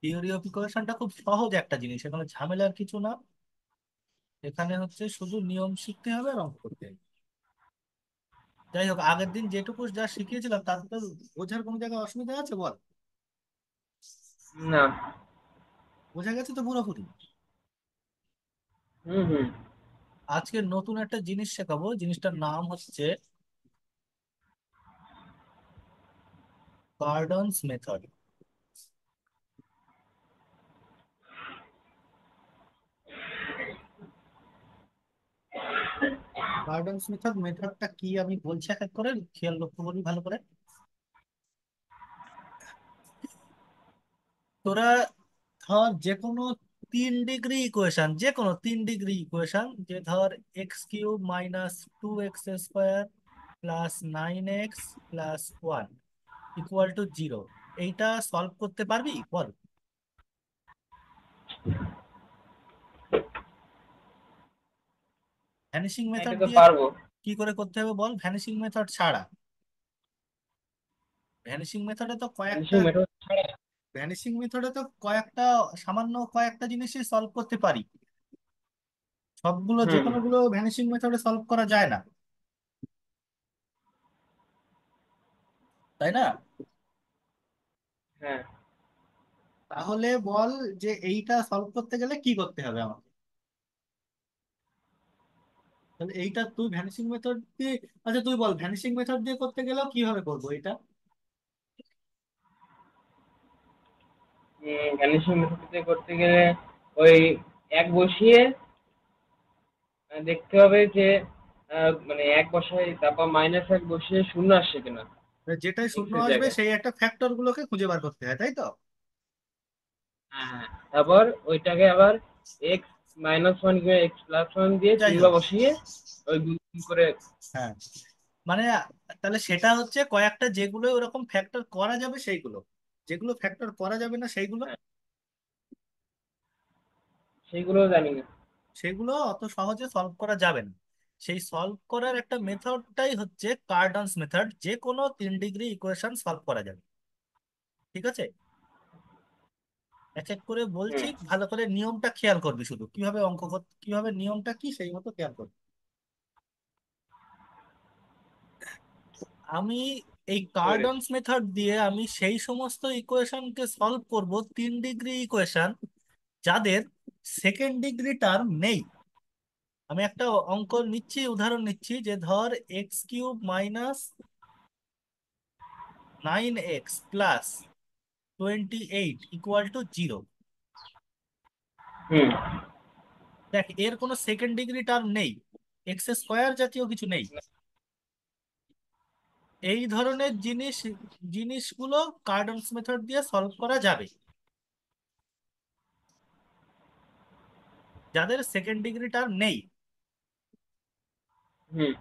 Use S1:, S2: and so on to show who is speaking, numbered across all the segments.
S1: Theory of ইকুয়েশনটা খুব সহজ একটা জিনিস, এখানে ঝামেলার কিছু না। এখানে হচ্ছে শুধু নিয়ম শিখতে হবে আর অঙ্ক করতে হবে। যাই হোক, আগের দিন যেটুকু যা শিখিয়েছিলাম তাতে তো বোঝার কোনো জায়গায় অসুবিধা আছে বল?
S2: না।
S1: বোঝা গেছে তো পুরোপুরি?
S2: হুম হুম।
S1: আজকে নতুন একটা জিনিস শেখাবো, জিনিসটার নাম হচ্ছে গার্ডনস মেথড। গার্ডনস মেথডটা কি আমি বলছি এক এক করে, খেয়াল লক্ষ্য করি ভালো করে। তোরা ধর যে কোনো 3 ডিগ্রি ইকুয়েশন, যে কোনো 3 ডিগ্রি ইকুয়েশন, যে ধর x³ - 2x² +9x +1 =0, এইটা সলভ করতে পারবি বল? ভ্যানিশিং
S2: হ্যাঁ, এটা
S1: মেথড
S2: তো
S1: দিয়ে
S2: পারবো।
S1: কি করে করতে হবে বল, ভ্যানিশিং মেথড ছাড়া? ভ্যানিশিং মেথডে তো কয়েকটা
S2: ভ্যানিশিং মেথড ছাড়া?
S1: ভ্যানিশিং মেথডে তো কয়েকটা, সামান্য কয়েকটা জিনিসই সলভ করতে পারি। সবগুলো যে
S2: হুম।
S1: কোনোগুলো ভ্যানিশিং মেথডে সলভ করা যায় না, তাই না?
S2: হ্যাঁ।
S1: তাহলে বল যে এইটা সলভ করতে গেলে কি করতে হবে আমাকে। তাহলে এইটা তুই ভ্যানিশিং মেথড দিয়ে, আচ্ছা তুই বল ভ্যানিশিং মেথড দিয়ে করতে গেলেও কিভাবে করবো এটা।
S2: ভ্যানিশিং মেথড করতে গেলে ওই এক বসিয়ে দেখতে হবে যে মানে এক বসাই, তারপর -1 বসিয়ে শূন্য আসছে কিনা
S1: যেটাই
S2: এক্স
S1: শূন্য
S2: এর
S1: আসবে
S2: জায়গায়।
S1: সেই একটা ফ্যাক্টর গুলোকে খুঁজে বার করতে হয়, তাই তো?
S2: হ্যাঁ হ্যাঁ। তারপর ওইটাকে আবার x-1 কিংবা x+1 দিয়ে
S1: যাই
S2: কিংবা
S1: হোক,
S2: বসিয়ে ওই গুণ করে।
S1: হ্যাঁ, মানে তাহলে সেটা হচ্ছে কয়েকটা, যেগুলো ওরকম ফ্যাক্টর করা যাবে সেইগুলো, যেগুলো ফ্যাক্টর করা যাবে না সেইগুলো,
S2: হ্যাঁ, সেইগুলোও জানি না।
S1: সেগুলো অত সহজে সলভ করা যাবে না। সেই সলভ করার একটা মেথডটাই হচ্ছে কার্ডনস মেথড, যে কোনো 3 ডিগ্রি ইকুয়েশন সলভ করা যাবে। ঠিক আছে, এক এক করে বলছি,
S2: হুম।
S1: ভালো করে নিয়মটা খেয়াল করবি, শুধু কিভাবে কিভাবে নিয়মটা কি সেই মতো খেয়াল করবি। আমি এই
S2: বুঝতে পেরেছি।
S1: কার্ডনস মেথড দিয়ে আমি সেই সমস্ত ইকুয়েশনকে সলভ করব, 3 ডিগ্রি ইকুয়েশন যাদের সেকেন্ড ডিগ্রি টার্ম নেই। আমি একটা অঙ্ক নিচ্ছি, উদাহরণ নিচ্ছি, যে ধর x³ - 9x +28 = 0।
S2: হুম।
S1: দেখ, এর কোনো সেকেন্ড ডিগ্রি টার্ম নেই, x² জাতীয় কিছু নেই। এই ধরনের জিনিসগুলো কার্ডনস মেথড দিয়ে সলভ করা যাবে, যাদের সেকেন্ড ডিগ্রি টার্ম নেই।
S2: হুম।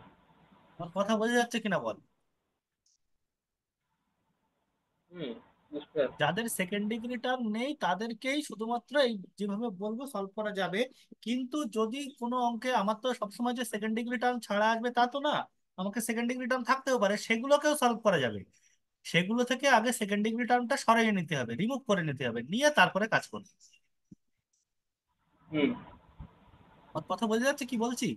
S1: আমার কথা বোঝা যাচ্ছে কিনা বল?
S2: হুম। বুঝতে পারছি।
S1: যাদের সেকেন্ড ডিগ্রি টার্ম নেই তাদেরকেই শুধুমাত্র এই যেভাবে বলবো সলভ করা যাবে। কিন্তু যদি কোনো অঙ্কে, আমার তো সবসময় যে সেকেন্ড ডিগ্রি টার্ম ছাড়া আসবে তা তো না, আমাকে সেকেন্ড ডিগ্রি টার্ম থাকতেও পারে, সেগুলোকেও সলভ করা যাবে। সেগুলো থেকে আগে সেকেন্ড ডিগ্রি টার্মটা সরিয়ে নিতে হবে, রিমুভ করে নিতে হবে, নিয়ে তারপরে কাজ করবে।
S2: হুম।
S1: আমার কথা বোঝা যাচ্ছে কি বলছি?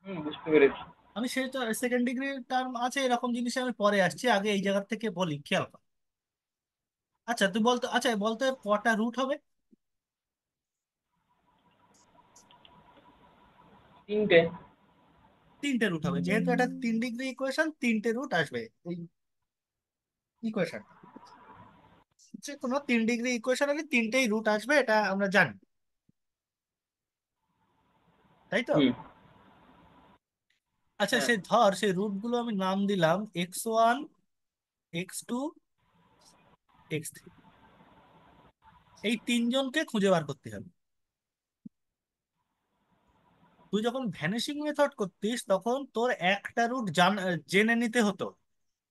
S2: হুম। বুঝতে পেরেছি।
S1: আমি সেই তো সেকেন্ড ডিগ্রি টার্ম আছে এরকম জিনিসে আমি পরে আসছি, আগে এই জায়গা থেকে বলি, খেয়াল কর। আচ্ছা তুই বলতো, আচ্ছা বলতো এর কটা রুট হবে?
S2: 3টে।
S1: 3টে রুট হবে, যেহেতু এটা 3 ডিগ্রি ইকুয়েশন, 3টে রুট আসবে এই ইকুয়েশন। যে কোনো 3 ডিগ্রি ইকুয়েশন হলে 3টেই রুট আসবে, এটা আমরা জানি, তাই তো?
S2: হুম।
S1: আচ্ছা,
S2: হ্যাঁ।
S1: সেই ধর সেই রুট গুলো আমি নাম দিলাম x1, x2, x3। এই তিনজনকে খুঁজে বার করতে হবে। তুই যখন ভ্যানিশিং মেথড করতিস তখন তোর একটা রুট জেনে নিতে হতো,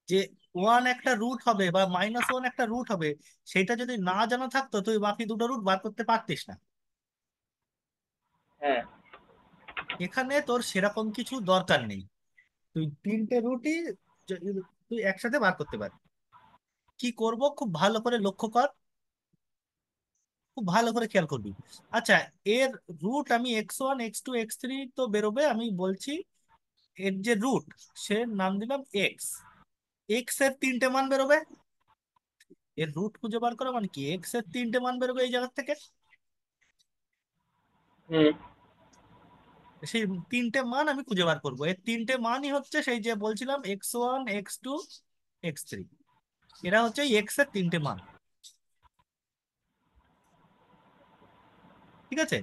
S1: যে ওয়ান একটা রুট হবে বা -1 একটা রুট হবে। সেটা যদি না জানা থাকতো তুই বাকি দুটো রুট বার করতে পারতিস না।
S2: হ্যাঁ।
S1: এখানে তোর সেরকম কিছু দরকার নেই, তুই 3টে রুটই তুই একসাথে বার করতে পারবি। কি করব খুব ভালো করে লক্ষ্য কর। খুব ভালো করে খেয়াল করবি। আচ্ছা, এর রুট আমি x1 x2 x3 তো বেরোবে, আমি বলছি এর যে রুট, সে নাম দিলাম এক্স। এক্স এর তিনটে মান বেরোবে। এর রুট খুঁজে বার করা মানে কি, এক্স এর তিনটে মান বেরোবে এই জায়গা থেকে।
S2: হুম।
S1: সেই তিনটে মান আমি খুঁজে বার করবো। এর তিনটে মানই হচ্ছে সেই যে বলছিলাম x1 x2 x3। এরা হচ্ছে এক্স এর তিনটে মান। ঠিক আছে।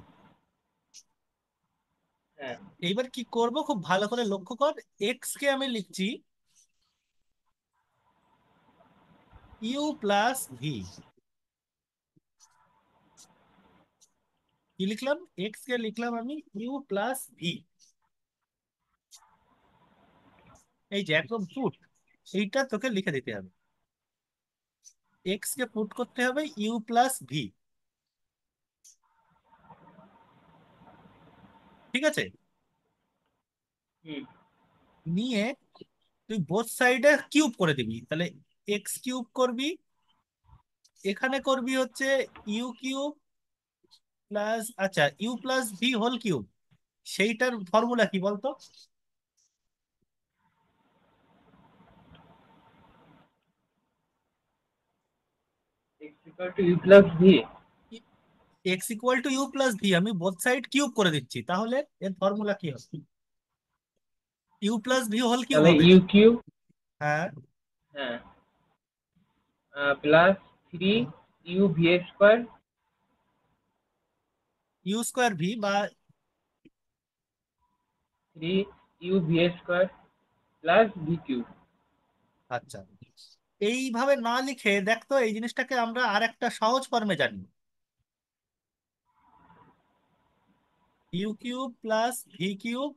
S2: হ্যাঁ।
S1: এইবার কি করব খুব ভালো করে লক্ষ্য কর। এক্স কে আমি লিখছি ইউ প্লাস ভি। কি লিখলাম, এক্স কে লিখলাম আমি ইউ প্লাস ভি। এই যে একদম পুট, এইটা তোকে লিখে দিতে হবে। এক্স কে পুট করতে হবে ইউ প্লাস ভি। ঠিক আছে।
S2: হুম।
S1: নিয়ে তুই বোথ সাইডে কিউব করে দিবি, তাহলে এক্স কিউব করবি, এখানে করবি হচ্ছে ইউ কিউব প্লাস, আচ্ছা u plus v whole cube. সেইটার ফর্মুলা কি বলতো?
S2: x equal to you plus v.
S1: X equal to you plus v, আমি বোথ সাইড কিউব করে দিচ্ছি, তাহলে এর ফর্মুলা কি হবে? U plus v whole cube
S2: তাহলে
S1: হবে।
S2: ইউ কিউ।
S1: হ্যাঁ।
S2: হ্যাঁ। Plus three you v square.
S1: U square v বা,
S2: three you v square plus V cube.
S1: আচ্ছা, এইভাবে না লিখে দেখতো এই জিনিসটাকে আমরা আর একটা সহজ ফর্মে জানি। U cube plus V cube,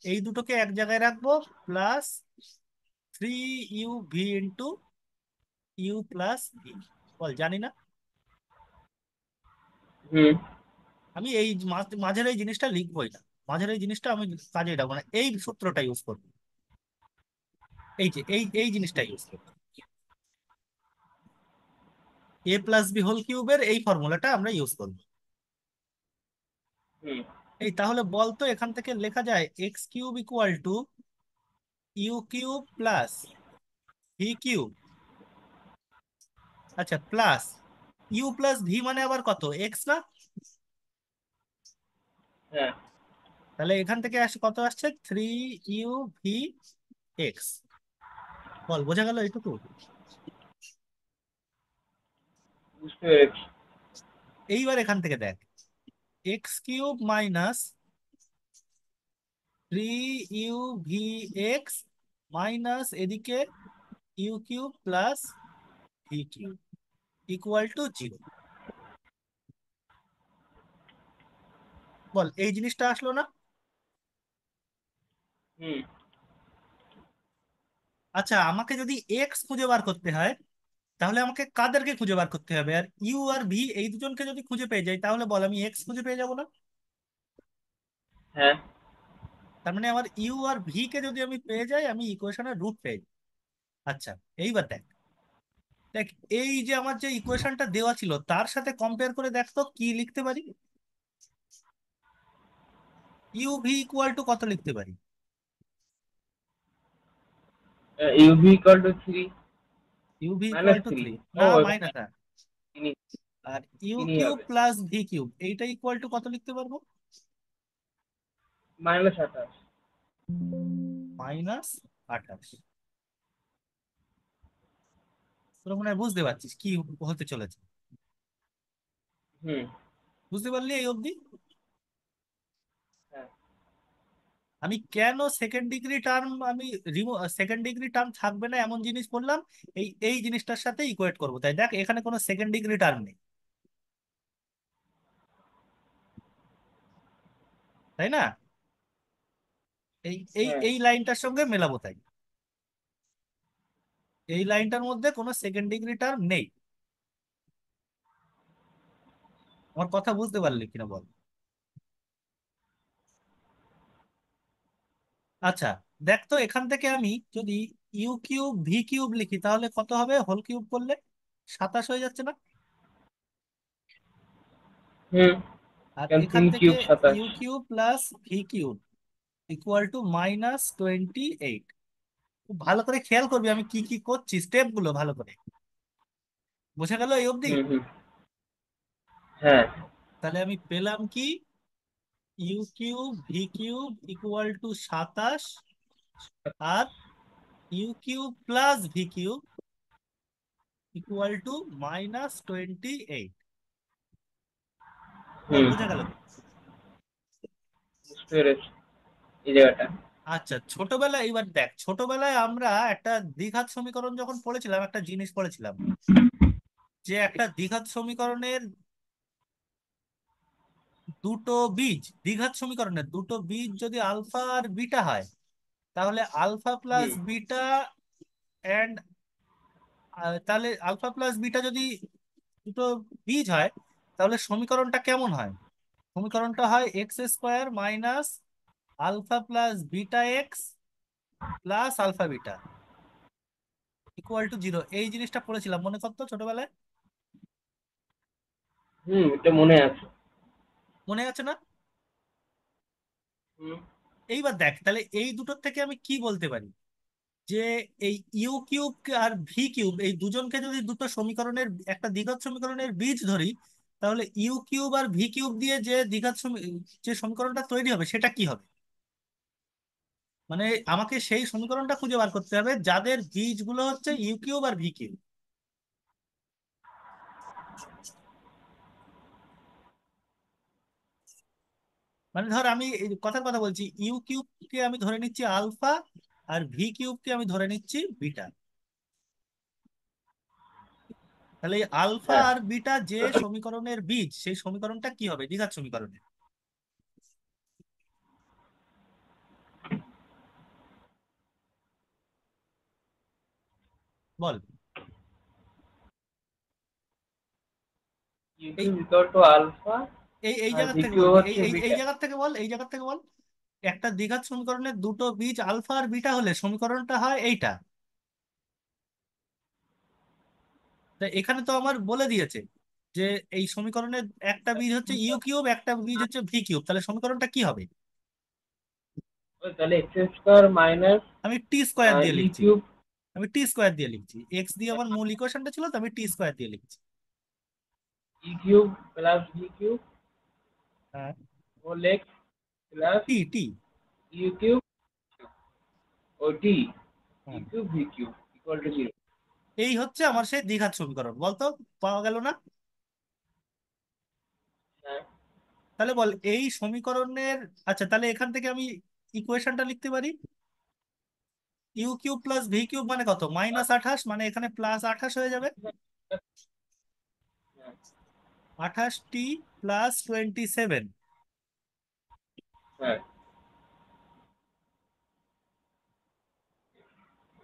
S1: এই দুটোকে এক জায়গায় রাখবো, plus 3 U V into you plus v. বল, জানি না।
S2: হুম।
S1: আমি এই মাঝের এই জিনিসটা লিখবোই না, মাঝের এই জিনিসটা আমি কাজে রাখবো না, এই সূত্রটা ইউজ করবো। এই যে এই জিনিসটা ইউজ করবো, এ প্লাস বি হোল কিউবের এই ফর্মুলাটা আমরা ইউজ করবো।
S2: হুম।
S1: এই তাহলে বলতো এখান থেকে লেখা যায় X cube equal to U cube plus V cube. আচ্ছা, প্লাস ইউ প্লাস ভি মানে আবার কত, এক্স না?
S2: হ্যাঁ।
S1: তাহলে এখান থেকে আসে কত আসছে, 3 ইউ ভি এক্স। বল, বোঝা গেল এইটুকু?
S2: বুঝতে পেরেছি।
S1: এইবার এখান থেকে দেখ, x cube minus 3 you v x minus এদিকে u cube plus V cube equal to 0। বল, এই জিনিসটা আসলো না?
S2: হুম।
S1: আচ্ছা, আমাকে যদি এক্স খুঁজে বার করতে হয়, তাহলে আমাকে কাদেরকে খুঁজে বার করতে হবে? আর ইউ আর ভি এই দুজনকে যদি খুঁজে পেয়ে যাই, তাহলে বল আমি এক্স খুঁজে পেয়ে যাবো না?
S2: হ্যাঁ।
S1: তার মানে আমার ইউ আর ভি কে যদি আমি পেয়ে যাই, আমি ইকুয়েশনের রুট পেয়ে যাই। আচ্ছা, এইবার দেখ, দেখ এই যে আমার যে ইকুয়েশনটা দেওয়া ছিল তার সাথে কম্পেয়ার করে দেখ তো কি লিখতে পারি। ইউ ভি ইকুয়াল টু কত লিখতে পারি?
S2: U V equal to three.
S1: You V equal
S2: minus
S1: two
S2: three.
S1: 3,
S2: ও
S1: না
S2: এবার
S1: মাইনাস।
S2: তিনি
S1: আর ইউ
S2: তিনি
S1: কিউব
S2: হবে
S1: প্লাস ভি কিউব এইটা ইকুয়াল টু কত লিখতে পারবো?
S2: -28।
S1: -28। তোরা মনে হয় বুঝতে পারছিস কি হতে চলেছে।
S2: হুম।
S1: বুঝতে পারলি এই অবধি?
S2: হ্যাঁ।
S1: আমি কেন সেকেন্ড ডিগ্রি টার্ম আমি সেকেন্ড ডিগ্রি টার্ম থাকবে না এমন জিনিস বললাম, এই জিনিসটার সাথে ইকুয়েট করবো। তাই দেখ, এখানে কোনো সেকেন্ড ডিগ্রি টার্ম নেই, তাই না? এই এই
S2: হ্যাঁ।
S1: এই লাইনটার সঙ্গে মেলাবো, তাই এই লাইনটার মধ্যে কোনো সেকেন্ড ডিগ্রি টার্ম নেই। আমার কথা বুঝতে পারলি কিনা বল? আচ্ছা, দেখ তো এখান থেকে আমি যদি ইউ কিউব ভি কিউব লিখি তাহলে কত হবে হোল কিউব করলে? 27 হয়ে যাচ্ছে না?
S2: হুম।
S1: আর
S2: কারণ
S1: এখান
S2: তিন
S1: থেকে
S2: cube 27।
S1: U cube plus V cube equal to -28। খুব ভালো করে খেয়াল করবি আমি কি কি করছি, স্টেপ গুলো ভালো করে। বোঝা গেল এই অবধি?
S2: হুম হুম। হ্যাঁ।
S1: তাহলে আমি পেলাম কি, U cube V cube equal to 27, আর U cube plus V cube equal to -28। বল
S2: হুম।
S1: বোঝা গেল তো?
S2: বুঝতে পেরেছি এই জায়গাটা।
S1: আচ্ছা, ছোটবেলায় এবার দেখ, ছোটবেলায় আমরা একটা দ্বিঘাত সমীকরণ যখন পড়েছিলাম, একটা জিনিস পড়েছিলাম, যে একটা দ্বিঘাত সমীকরণের দুটো বীজ, দ্বিঘাত সমীকরণের দুটো বীজ যদি আলফা আর বিটা হয়, তাহলে আলফা প্লাস
S2: হুম।
S1: বিটা এন্ড, তাহলে আলফা প্লাস বিটা যদি দুটো বীজ হয়, তাহলে সমীকরণটা কেমন হয়? সমীকরণটা হয় X square minus alpha plus beta X plus alpha beta equal to 0। এই জিনিসটা পড়েছিলাম, মনে করতো ছোটবেলায়?
S2: হুম, এটা মনে আছে।
S1: মনে আছে না?
S2: হুম।
S1: এইবার দেখ, তাহলে এই দুটোর থেকে আমি কি বলতে পারি, যে এই ইউ কিউব আর ভি কিউব এই দুজনকে যদি দুটো সমীকরণের, একটা দ্বিঘাত সমীকরণের বীজ ধরি, তাহলে ইউ কিউব আর ভি কিউব দিয়ে যে যে সমীকরণটা তৈরি হবে সেটা কি হবে? মানে আমাকে সেই সমীকরণটা খুঁজে বার করতে হবে যাদের বীজগুলো হচ্ছে ইউ কিউব আর ভি কিউব। মানে ধর আমি এই কথার কথা বলছি, ইউ কিউবকে আমি ধরে নিচ্ছি আলফা, আর ভি কিউবকে আমি ধরে নিচ্ছি বিটা। তাহলে এই আলফা
S2: হ্যাঁ।
S1: আর বিটা যে সমীকরণের বীজ, সেই সমীকরণটা কি হবে দ্বিঘাত সমীকরণের? বল।
S2: ইউ
S1: এই
S2: কিউব ইকুয়াল টু আলফা
S1: এই
S2: আর
S1: জায়গা
S2: ভি
S1: থেকে
S2: কিউব
S1: বলবি, এই
S2: হচ্ছে
S1: এই এই
S2: বিটা।
S1: জায়গা থেকে বল, এই জায়গা থেকে বল। একটা দ্বিঘাত সমীকরণের দুটো বীজ আলফা আর বিটা হলে সমীকরণটা হয় এইটা। তা এখানে তো আমার বলে দিয়েছে যে এই সমীকরণের একটা বীজ হচ্ছে ইউ কিউব, একটা বীজ হচ্ছে ভি কিউব, তাহলে সমীকরণটা কি হবে?
S2: ওই তাহলে এক্স স্কোয়ার মাইনাস
S1: আমি টি স্কোয়ার দিয়ে
S2: ই
S1: লিখছি।
S2: কিউব।
S1: আমি টি স্কোয়ার দিয়ে লিখছি, এক্স দিয়ে আমার মূল ইকুয়েশনটা ছিল, তো আমি টি স্কোয়ার দিয়ে লিখছি।
S2: ই কিউব প্লাস ভি কিউব
S1: হ্যাঁ,
S2: whole x plus
S1: t t.
S2: U cube ও ডি ই
S1: হ্যাঁ,
S2: cube V cube equal to 0।
S1: এই হচ্ছে আমার সেই দ্বিঘাত সমীকরণ, বলতো পাওয়া গেল না?
S2: হ্যাঁ।
S1: তাহলে বল এই সমীকরণের, আচ্ছা তাহলে এখান থেকে আমি ইকুয়েশনটা লিখতে পারি, U cube plus V cube মানে কত, -28, মানে এখানে +28 হয়ে যাবে।
S2: হ্যাঁ।
S1: 28t প্লাস 27
S2: হ্যাঁ।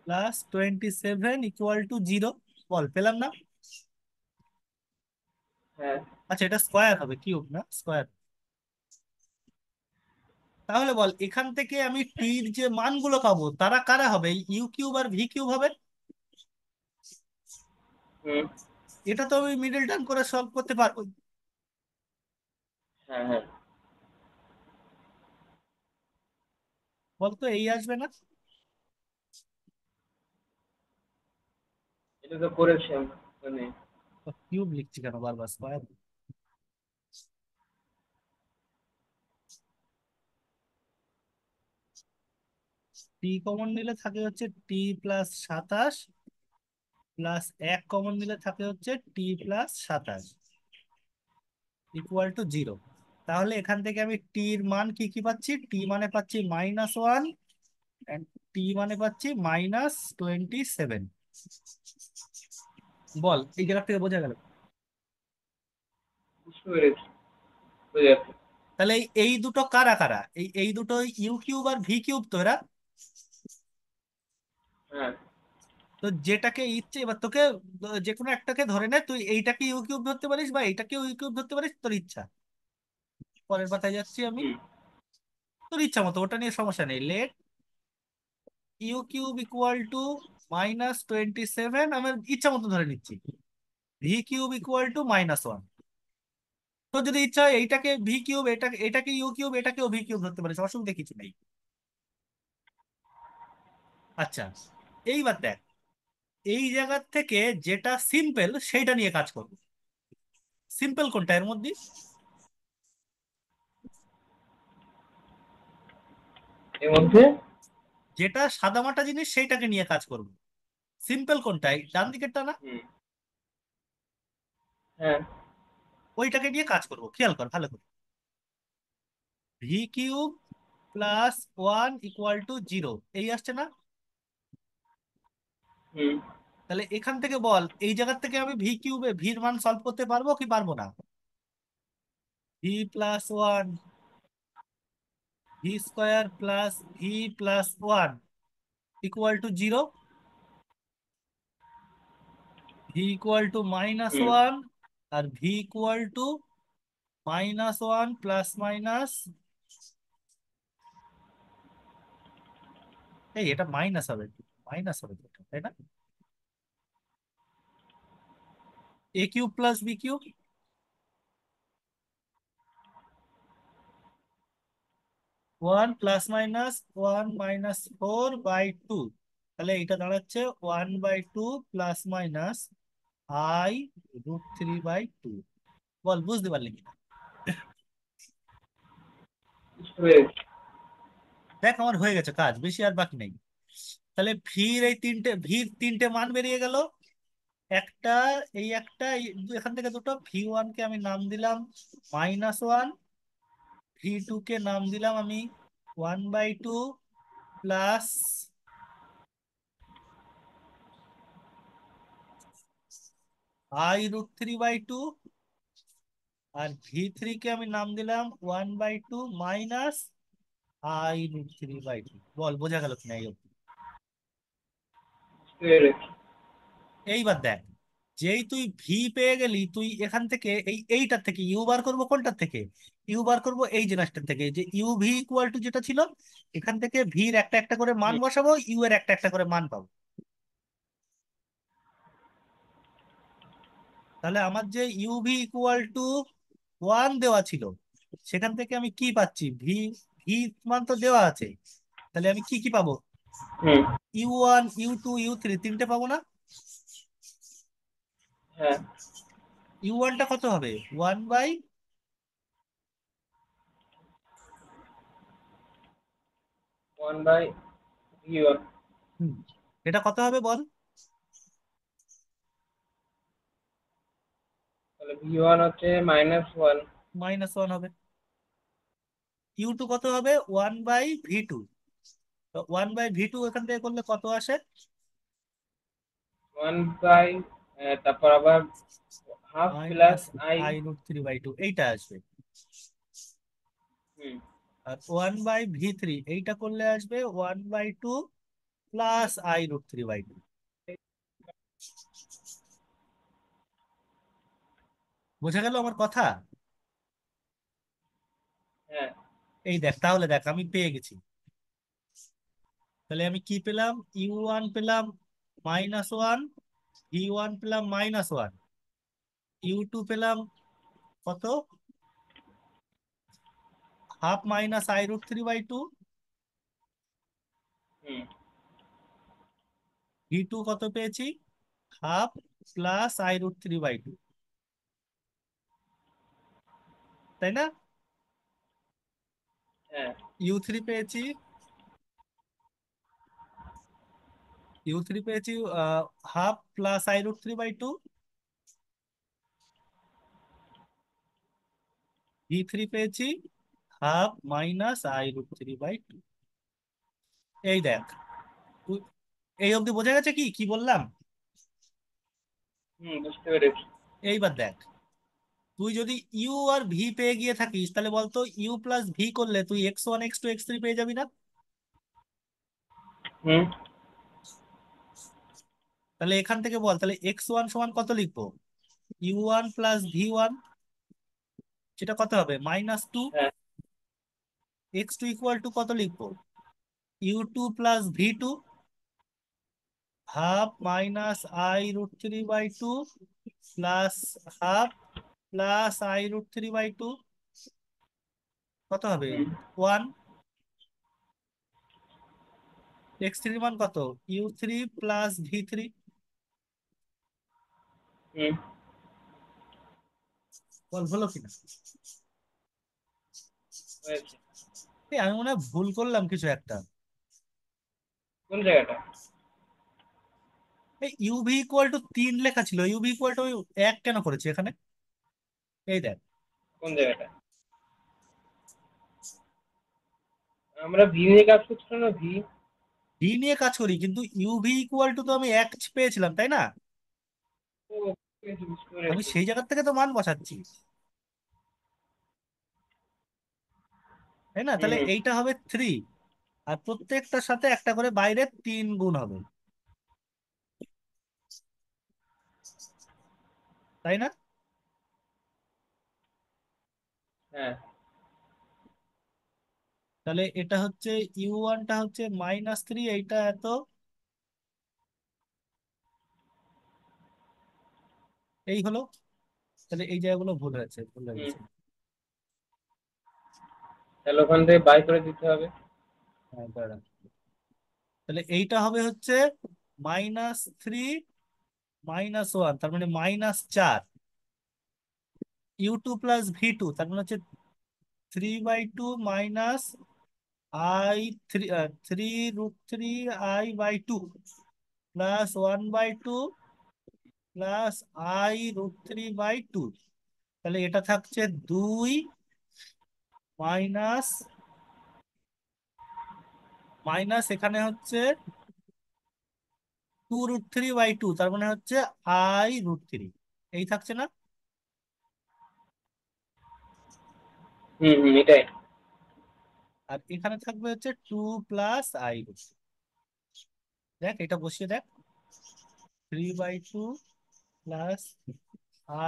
S1: Plus 27 equal to 0। বল পেলাম না?
S2: হ্যাঁ।
S1: আচ্ছা, এটা স্কোয়ার হবে, কিউব না স্কোয়ার। তাহলে বল এখান থেকে আমি টির যে মানগুলো পাবো তারা কারা হবে, ইউ কিউব আর ভি কিউব হবে।
S2: হুম।
S1: এটা তো আমি মিডল টার্ম করে সলভ করতে পারবো।
S2: হ্যাঁ। হ্যাঁ।
S1: বলতো এই আসবে না?
S2: এটা তো করেছি আমরা, মানে
S1: কিউব লিখছি কেন বারবার, স্কোয়ার। টি কমন নিলে থাকে হচ্ছে টি+27, +1 কমন নিলে থাকে হচ্ছে টি+27 ইকুয়াল টু 0। তাহলে এখান থেকে আমি টির মান কি কি পাচ্ছি, টি মানে পাচ্ছি -1, এন্ড টি মানে পাচ্ছি -27। বল এই জায়গা থেকে বোঝা গেল?
S2: বুঝতে পেরেছি, বুঝে যাচ্ছে।
S1: তাহলে এই এই দুটো কারা কারা, এই দুটো ইউ কিউব আর ভি কিউব তো এরা।
S2: হ্যাঁ।
S1: তো যেটাকে ইচ্ছে এবার তোকে, যে কোনো একটাকে ধরে নে, তুই এইটাকে ইউ কিউব ধরতে পারিস বা এইটাকে ইউ কিউব ধরতে পারিস, তোর ইচ্ছা। পরের পাতায় যাচ্ছি আমি।
S2: হুম।
S1: তোর ইচ্ছা মতো, ওটা নিয়ে সমস্যা নেই। Let U cube equal to -27, আমার ইচ্ছা মতো ধরে নিচ্ছি। V cube equal to -1। তো যদি ইচ্ছা হয় এইটাকে ভি কিউব, এটাকে এটাকে ইউ কিউব, এটাকেও ভি কিউব ধরতে পারিস, অসুবিধা কিছু নেই। আচ্ছা, এইবার দেখ, এই জায়গার থেকে যেটা সিম্পল সেইটা নিয়ে কাজ করবো। সিম্পল কোনটা এর মধ্যে?
S2: এর মধ্যে?
S1: যেটা সাদামাটা জিনিস সেইটাকে নিয়ে কাজ করবো। সিম্পল কোনটাই ডান দিকেরটা না?
S2: হুম। হ্যাঁ।
S1: ওইটাকে নিয়ে কাজ করবো, খেয়াল কর ভালো করে। V cube plus one equal to zero, এই আসছে না?
S2: হুম।
S1: তাহলে এখান থেকে বল, এই জায়গার থেকে আমি ভি কিউবে ভির মান সলভ করতে পারবো কি পারবো না? V plus one, V square plus V plus one equal to zero. V equal to minus
S2: hmm.
S1: One, আর V equal to minus one plus minus, এই এটা মাইনাস হবে, মাইনাস হবে তো এটা, তাই না? A cube plus b cube, one plus minus one minus four by two. তাহলে এটা দাঁড়াচ্ছে one by two plus minus i root three by two. বল বুঝতে পারলি কিনা?
S2: বুঝতে পেরেছি।
S1: দেখ আমার হয়ে গেছে কাজ, বেশি আর বাকি নেই। তাহলে ভির তিনটে মান বেরিয়ে গেল। একটা, এই একটা, এখান থেকে দুটো, ভি ওয়ান কে আমি নাম দিলাম -1, ভি টু কে নাম দিলাম আমি 1/2 প্লাস I√3/2, আর ভি থ্রি কে আমি নাম দিলাম 1/2 মাইনাস I√3/2। বল বোঝা গেল কিনা এই অবধি?
S2: বুঝতে পেরেছি।
S1: এইবার দেখ, যেই তুই ভি পেয়ে গেলি, তুই এখান থেকে এইটার থেকে ইউ বার করবো, কোনটার থেকে ইউ বার করবো? এই জিনিসটার থেকে, যে ইউ ভি ইকুয়াল টু যেটা ছিল, এখান থেকে ভির একটা একটা করে মান
S2: হুম।
S1: বসাবো, ইউ এর একটা একটা করে মান পাবো। তাহলে আমার যে you V equal two one দেওয়া ছিল, সেখান থেকে আমি কি পাচ্ছি? ভি, ভি মান তো দেওয়া আছে, তাহলে আমি কি কি পাবো?
S2: হুম।
S1: U one, u two, u three, তিনটে পাবো না?
S2: হ্যাঁ।
S1: ইউ ওয়ানটা কত হবে? 1/,
S2: 1/v1।
S1: হুম, এটা কত হবে বল?
S2: তাহলে v1 হচ্ছে -1।
S1: -1 হবে। ইউ টু কত হবে? 1/v2। তো 1/v2 এখান থেকে করলে কত আসে?
S2: 1 বাই, তারপর আবার half plus
S1: minus
S2: I.
S1: I√3/2 এইটা আসবে।
S2: হুম।
S1: আর 1/v3 এইটা করলে আসবে 1/2 প্লাস I√3/2। বোঝা গেল আমার কথা?
S2: হ্যাঁ।
S1: এই দেখ, তাহলে দেখ আমি পেয়ে গেছি। তাহলে আমি কি পেলাম? ইউ ওয়ান পেলাম -1, ভি ওয়ান পেলাম -1, ইউ টু পেলাম কত? হাফ মাইনাস I√3/2,
S2: হুম।
S1: ভি টু কত পেয়েছি? হাফ প্লাস I√3/2, তাই না?
S2: হ্যাঁ।
S1: ইউ থ্রি পেয়েছি, half plus I√3/2, V three পেয়েছি হাফ মাইনাস I√3/2। এই দেখ, তুই এই অবধি বোঝা গেছে কি কি বললাম?
S2: হুম। বুঝতে পেরেছি।
S1: এইবার দেখ, তুই যদি ইউ আর ভি পেয়ে গিয়ে থাকিস, তাহলে বলতো ইউ প্লাস ভি করলে তুই x1, x2, x3 পেয়ে যাবি না?
S2: হুম।
S1: তাহলে এখান থেকে বল, তাহলে x1 সমান কত লিখবো? U one plus V one, সেটা কত হবে? -2।
S2: হ্যাঁ।
S1: x2 ইকুয়াল টু কত লিখবো? U two plus V two, half minus I√3/2 plus half plus i√3/2 কত হবে?
S2: হুম
S1: 1। x3 মান কত? u3 plus v3।
S2: হুম
S1: বল হলো কিনা?
S2: হয়েছে।
S1: আমি মনে হয় ভুল করলাম কিছু একটা।
S2: কোন জায়গাটা?
S1: এই u v = 3 লেখা ছিল, u v = 1 কেন করেছি এখানে? এই দেখ।
S2: কোন জায়গাটা? আমরা ভি নিয়ে কাজ করছি না, ভি।
S1: v নিয়ে কাজ করি, কিন্তু u v = তো আমি 1 পেয়েছিলাম, তাই না?
S2: ও, বুঝতে
S1: আমি
S2: পেরেছি।
S1: সেই জায়গা থেকে তো মান বসাচ্ছি, তাই না?
S2: হুম
S1: তাহলে
S2: হুম
S1: এইটা হবে 3, আর প্রত্যেকটার সাথে একটা করে বাইরে 3 গুণ হবে, তাই না?
S2: হ্যাঁ।
S1: তাহলে এটা হচ্ছে u1টা হচ্ছে -3, এইটা এত, এই হলো। তাহলে এই জায়গাগুলো ভুল হয়েছে, ভুল হয়ে
S2: হুম
S1: গেছে।
S2: তাহলে ওখান থেকে বাই করে দিতে হবে।
S1: হ্যাঁ, দাঁড়া। তাহলে এইটা হবে হচ্ছে -3 -1, তার মানে -4। u2 + v2 তার মানে হচ্ছে 3/2 minus i3, 3√3 i/2 plus 1/2 plus i√3/2। তাহলে এটা থাকছে 2 মাইনাস, এখানে হচ্ছে 2√3/2, তার মানে হচ্ছে i√3, এই থাকছে না?
S2: এটাই।
S1: আর এখানে থাকবে হচ্ছে 2 প্লাস i। দেখ এটা বসিয়ে দেখ, 3/2 plus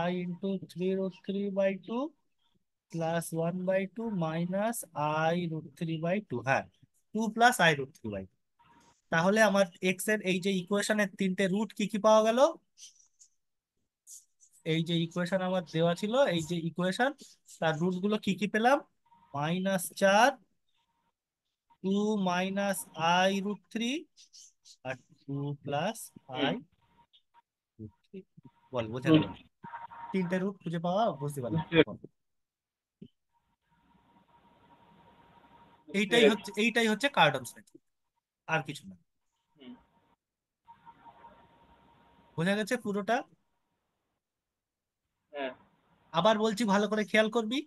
S1: i × 3√3/2 plus 1/2 minus i√3/2। হ্যাঁ, 2 প্লাস i√3/2। তাহলে আমার এক্স এর এই যে ইকুয়েশনের 3টে রুট কি কি পাওয়া গেল? এই যে ইকুয়েশন আমার দেওয়া ছিল, এই যে ইকুয়েশন, তার রুট গুলো কি কি পেলাম? -4, 2 মাইনাস i√3, আর 2 প্লাস
S2: হুম
S1: i√3। বল বোঝা
S2: হুম
S1: গেল? 3টে রুট খুঁজে পাওয়া বুঝতে পারলাম।
S2: বুঝতে পেরেছি।
S1: বল।
S2: বুঝতে
S1: এইটাই
S2: পেরেছি।
S1: হচ্ছে, কার্ডনস মেথড, আর কিছু না।
S2: হুম
S1: বোঝা গেছে পুরোটা?
S2: হ্যাঁ।
S1: আবার বলছি, ভালো করে খেয়াল করবি।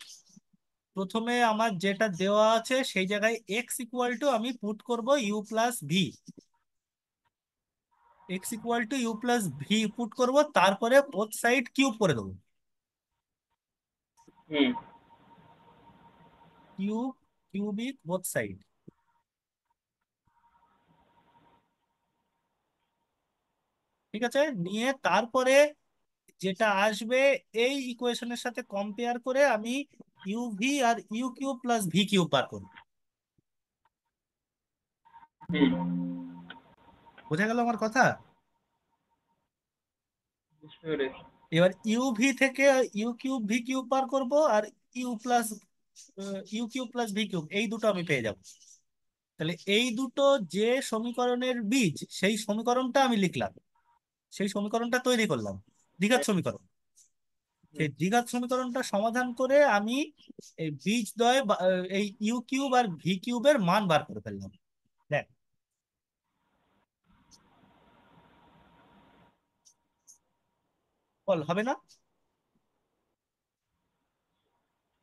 S1: প্রথমে আমার যেটা দেওয়া আছে সেই জায়গায় x আমি পুট করব u+v, x u+v পুট করব, তারপরে বোথ সাইড কিউব করে দেবো।
S2: হুম
S1: কিউব, কিউবিক বোথ সাইড। ঠিক আছে, নিয়ে তারপরে যেটা আসবে এই ইকুয়েশনের সাথে কম্পেয়ার করে আমি আর u³ + v³ বার করব।
S2: হুম
S1: বোঝা গেল আমার কথা?
S2: বুঝতে পেরেছি।
S1: এবার থেকে u³ v³ বার করব, are you plus u³ + v³ এই দুটো আমি পেয়ে যাব। তাহলে এই দুটো যে সমীকরণের বীজ, সেই সমীকরণটা আমি লিখলাম, সেই সমীকরণটা তৈরি করলাম, দ্বিঘাত
S2: হ্যাঁ।
S1: সমীকরণ।
S2: হুম
S1: সেই দ্বিঘাত সমীকরণটা সমাধান করে আমি এই বীজদ্বয় এই u³ আর v³ মান বার করে ফেললাম। দেখ, বল হবে না?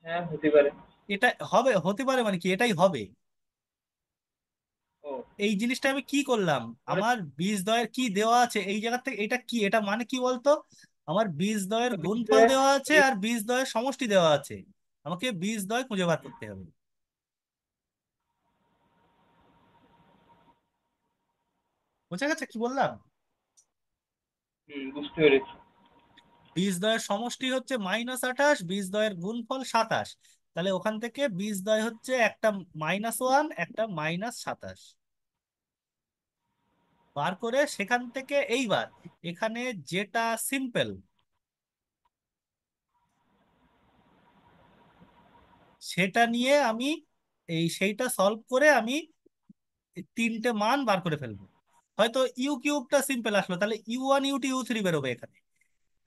S2: হ্যাঁ হতে পারে।
S1: এটা হবে, হতে পারে মানে কি, এটাই হবে।
S2: ও,
S1: এই জিনিসটা আমি কি করলাম?
S2: মানে
S1: আমার বীজদ্বয়ের কি দেওয়া আছে এই জায়গা থেকে, এটা কি, এটা মানে কি বলতো? আমার বীজদ্বয়ের
S2: হচ্ছে
S1: গুণফল দেওয়া আছে
S2: এই-
S1: আর বীজদ্বয়ের সমষ্টি দেওয়া আছে, আমাকে বীজদ্বয় খুঁজে বার করতে হবে। বোঝা গেছে কি বললাম?
S2: বুঝতে পেরেছি।
S1: বীজদ্বয়ের সমষ্টি হচ্ছে -28, বীজদ্বয়ের গুণফল 27। তাহলে ওখান থেকে বীজদ্বয় হচ্ছে একটা -1, একটা -27 বার করে, সেখান থেকে এইবার এখানে যেটা সিম্পল, সেটা নিয়ে আমি সেইটা সলভ করে আমি এই তিনটে মান বার করে ফেলবো। হয়তো ইউ কিউবটা সিম্পল আসলো, তাহলে ইউ1 ইউ2 ইউ3 বেরোবে এখানে।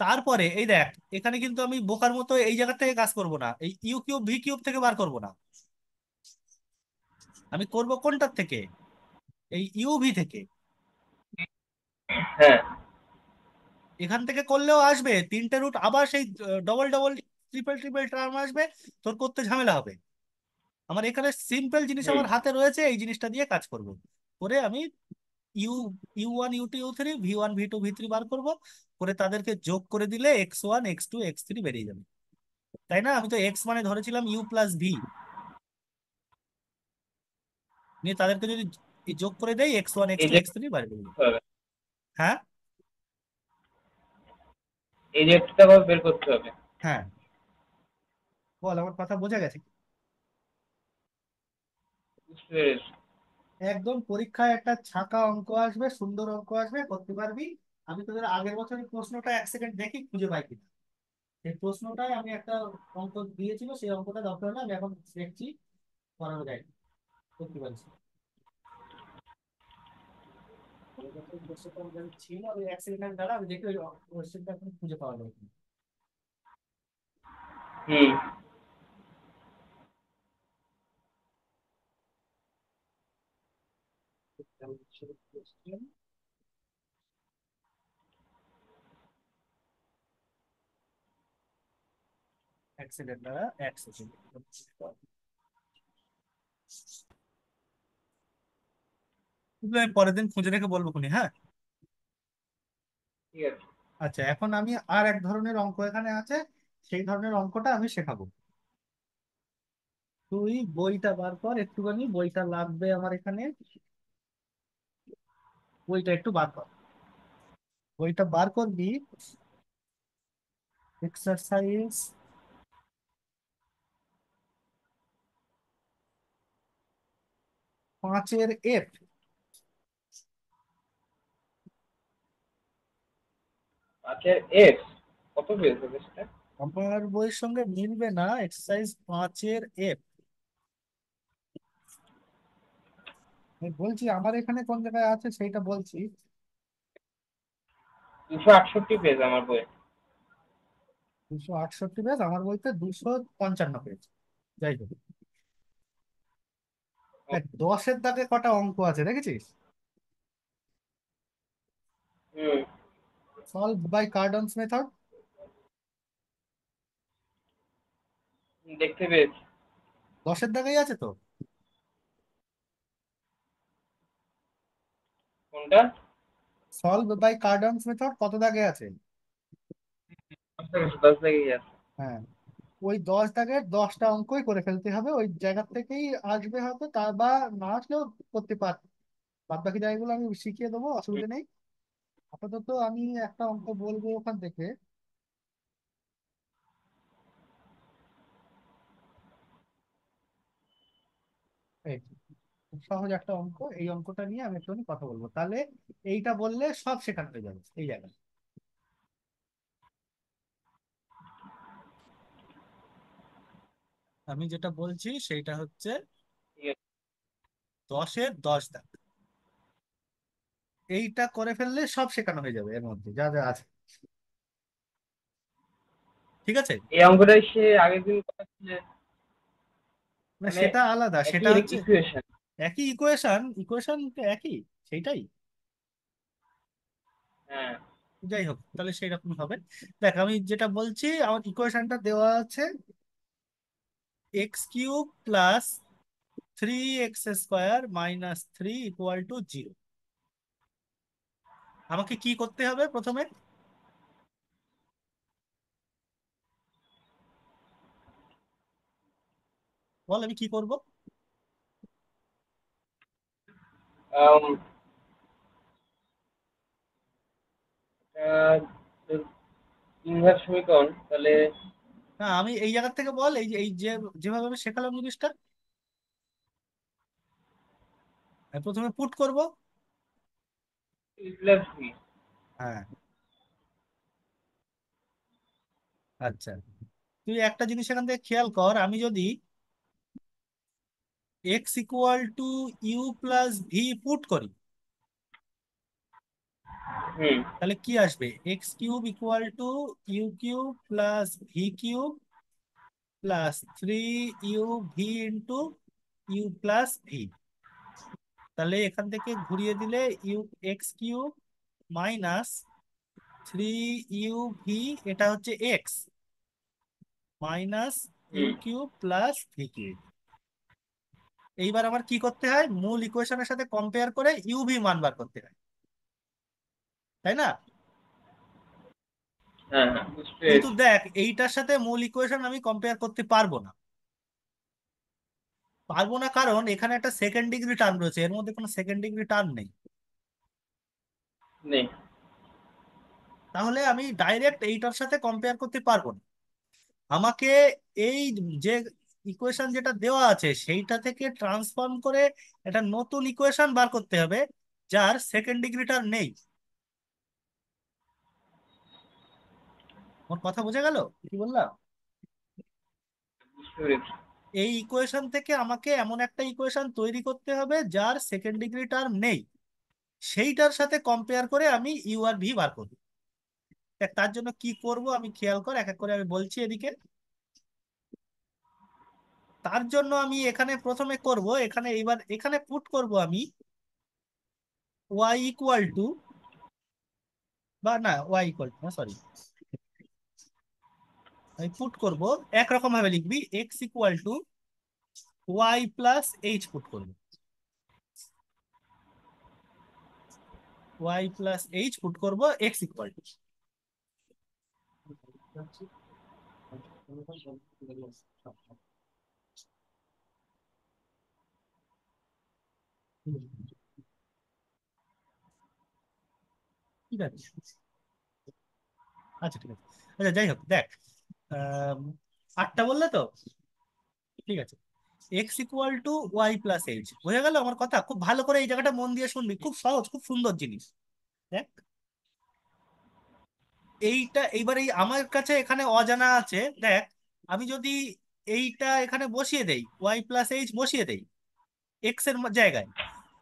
S1: তারপরে এই দেখ, এখানে কিন্তু আমি বোকার মতো এই জায়গা থেকে কাজ করব না, এই ইউ কিউব ভি কিউব থেকে বার করব না, আমি করব কোনটার থেকে, এই ইউভি থেকে।
S2: হ্যাঁ।
S1: এখান থেকে করলেও আসবে তিনটে রুট, আবার সেই double double triple triple term আসবে, তোর করতে ঝামেলা হবে। আমার এখানে সিম্পল জিনিস
S2: হুম।
S1: আমার হাতে রয়েছে, এই জিনিসটা দিয়ে কাজ করব। করে আমি ইউ ইউ1 ইউ2 ইউ3 ভি1 ভি2 ভি3 বার করব। করে তাদেরকে যোগ করে দিলে x1 x2 x3 বেরিয়ে যাবে, তাই না? আমি তো এক্স মানে ধরেছিলাম ইউ+ভি, নিয়ে তাদেরকে যদি এই যোগ করে দেই x1
S2: এই
S1: x2
S2: যে
S1: x3 বার বেরিয়ে যাবে।
S2: করতে হবে,
S1: হ্যাঁ।
S2: এই রেটটা আবার বের করতে হবে।
S1: হ্যাঁ, বল, আমার কথা বোঝা গেছে?
S2: বুঝতে পেরেছি।
S1: একদম পরীক্ষায় একটা ছাকা অঙ্ক আসবে, সুন্দর অঙ্ক আসবে, করতে পারবি। আমি তোদের আগের বছরের প্রশ্নটা এক সেকেন্ড দেখি খুঁজে পাই কিনা। সেই প্রশ্নটাই আমি একটা অঙ্ক দিয়েছিল, সেই অঙ্কটা দরকার হলে আমি এখন দেখছি করানো যায় কি। করতে পারছি। আগের বছরের প্রশ্নটা আমার কাছে ছিল, আমি এক সেকেন্ড দ্বারা আমি দেখি ওই কোশ্চেনটা এখন খুঁজে পাওয়া যায় কিনা।
S2: হুম।
S1: এক সেকেন্ড দ্বারা, এক সেকেন্ড। আমি পরের দিন খুঁজে রেখে বলবো খুনি, হ্যাঁ।
S2: ঠিক আছে।
S1: আচ্ছা, এখন আমি আর এক ধরনের অঙ্ক এখানে আছে, সেই ধরনের অঙ্কটা আমি শেখাবো। তুই বইটা বার কর একটুখানি, বইটা লাগবে আমার এখানে। বইটা একটু বার কর, বইটা বার করবি। Exercise 5-এর F।
S2: 5-এর কত পেজ হবে সেটা?
S1: আমার বইয়ের সঙ্গে মিলবে না, এক্সারসাইজ 5-এর F। আমি বলছি আমার এখানে কোন জায়গায় আছে সেইটা বলছি।
S2: 268 পেজ আমার বই।
S1: 268 পেজ, আমার বইতে 255 পেজ। যাই হোক, দেখ 10-এর দাগে কটা অঙ্ক আছে দেখেছিস?
S2: হুম।
S1: Solve by Cardan's method.
S2: দেখতে পেয়েছি।
S1: 10-এর দাগেই আছে তো।
S2: কোনটা?
S1: সলভ বাই কার্ডনস মেথড কত দাগে আছে?
S2: 10 লেগেই আছে।
S1: হ্যাঁ, ওই 10 দাগের 10টা অঙ্কই করে ফেলতে হবে, ওই জায়গা থেকেই আসবে হয়তো, তা বা না আসলেও করতে পার। বাদ বাকি জায়গাগুলো আমি শিখিয়ে দেবো,
S2: হুম।
S1: অসুবিধা নেই। আপাতত আমি একটা অঙ্ক বলবো ওখান থেকে। এই খুব সহজ একটা অঙ্ক, এই অঙ্কটা নিয়ে আমি একটুখানি কথা বলবো, তাহলে এইটা বললে সব শেখানো হয়ে যাবে এই জায়গায়। আমি যেটা বলছি সেইটা হচ্ছে
S2: ঠিক আছে।
S1: 10-এর 10 দাগ, এইটা করে ফেললে সব শেখানো হয়ে যাবে এর মধ্যে যা যা আছে। ঠিক আছে।
S2: এই অঙ্কটাই সে আগের দিন করেছিলে,
S1: না,
S2: মানে
S1: সেটা আলাদা,
S2: একই
S1: সেটা হচ্ছে
S2: ইকুয়েশন।
S1: একই ইকুয়েশন, ইকুয়েশন তো একই, সেইটাই।
S2: হ্যাঁ।
S1: যাই হোক, তাহলে সেই রকম হবে। দেখ আমি যেটা বলছি, আমার ইকুয়েশনটা দেওয়া আছে, x³ + 3x² - 3 = 0। আমাকে কি করতে হবে প্রথমে, বল আমি কি করব?
S2: আম, ইনভার্স সমীকরণ তাহলে।
S1: না, আমি এই জায়গা থেকে বল, এই যে যেভাবে আমি শেখালাম জিনিসটা, আমি প্রথমে পুট করব।
S2: +b।
S1: হ্যাঁ। আচ্ছা, তুই একটা জিনিস এখান থেকে খেয়াল কর, আমি যদি X equal to you plus V put করি,
S2: হুম।
S1: তাহলে কি আসবে? X cube equal to U cube plus V cube plus 3 U V into you plus V. তাহলে এখান থেকে ঘুরিয়ে দিলে U X cube minus 3 you V, এটা হচ্ছে X, minus U
S2: hmm.
S1: Cube plus V cube. এইবার আমার কি করতে হয়? মূল ইকুয়েশনের সাথে কম্পেয়ার করে ইউভি মান বার করতে হয়, তাই না?
S2: হ্যাঁ হ্যাঁ, বুঝতে
S1: কিন্তু
S2: পেরেছি।
S1: দেখ, এইটার সাথে মূল ইকুয়েশন আমি কম্পেয়ার করতে পারবো না। পারবো না কারণ এখানে একটা সেকেন্ড ডিগ্রি টার্ম রয়েছে, এর মধ্যে কোনো সেকেন্ড ডিগ্রি টার্ম নেই।
S2: নেই।
S1: তাহলে আমি ডাইরেক্ট এইটার সাথে কম্পেয়ার করতে পারবো না। আমাকে এই যে ইকুয়েশন যেটা দেওয়া আছে সেইটা থেকে ট্রান্সফর্ম করে একটা নতুন ইকুয়েশন বার করতে হবে যার সেকেন্ড ডিগ্রি টার্ম নেই। আমার কথা বোঝা গেল কি বললাম?
S2: বুঝতে পেরেছি।
S1: এই ইকুয়েশন থেকে আমাকে এমন একটা ইকুয়েশন তৈরি করতে হবে যার সেকেন্ড ডিগ্রি টার্ম নেই, সেইটার সাথে কম্পেয়ার করে আমি ইউ আর ভি বার করব। দেখ, তার জন্য কি করব আমি খেয়াল কর, এক এক করে আমি বলছি এদিকে। তার জন্য আমি এখানে প্রথমে করব, এখানে এইবার এখানে পুট করব আমি ওয়াই ইকুয়াল টু, বা না ওয়াই ইকুয়াল টু না, সরি, আমি পুট করব একরকম ভাবে লিখবি, X equal to Y plus H put করব, ওয়াই প্লাস এইচ পুট করব এক্স ইকুয়াল টু। ঠিক আছে, আচ্ছা ঠিক আছে। আচ্ছা যাই হোক, দেখ, আম, 8টা বললে তো, ঠিক আছে। X equal to Y plus H, বোঝা গেল আমার কথা? খুব ভালো করে এই জায়গাটা মন দিয়ে শুনবি, খুব সহজ, খুব সুন্দর জিনিস। দেখ, এইটা এইবার এই আমার কাছে এখানে অজানা আছে, দেখ, আমি যদি এইটা এখানে বসিয়ে দেই, ওয়াই প্লাস এইচ বসিয়ে দেই এক্স এর জায়গায়,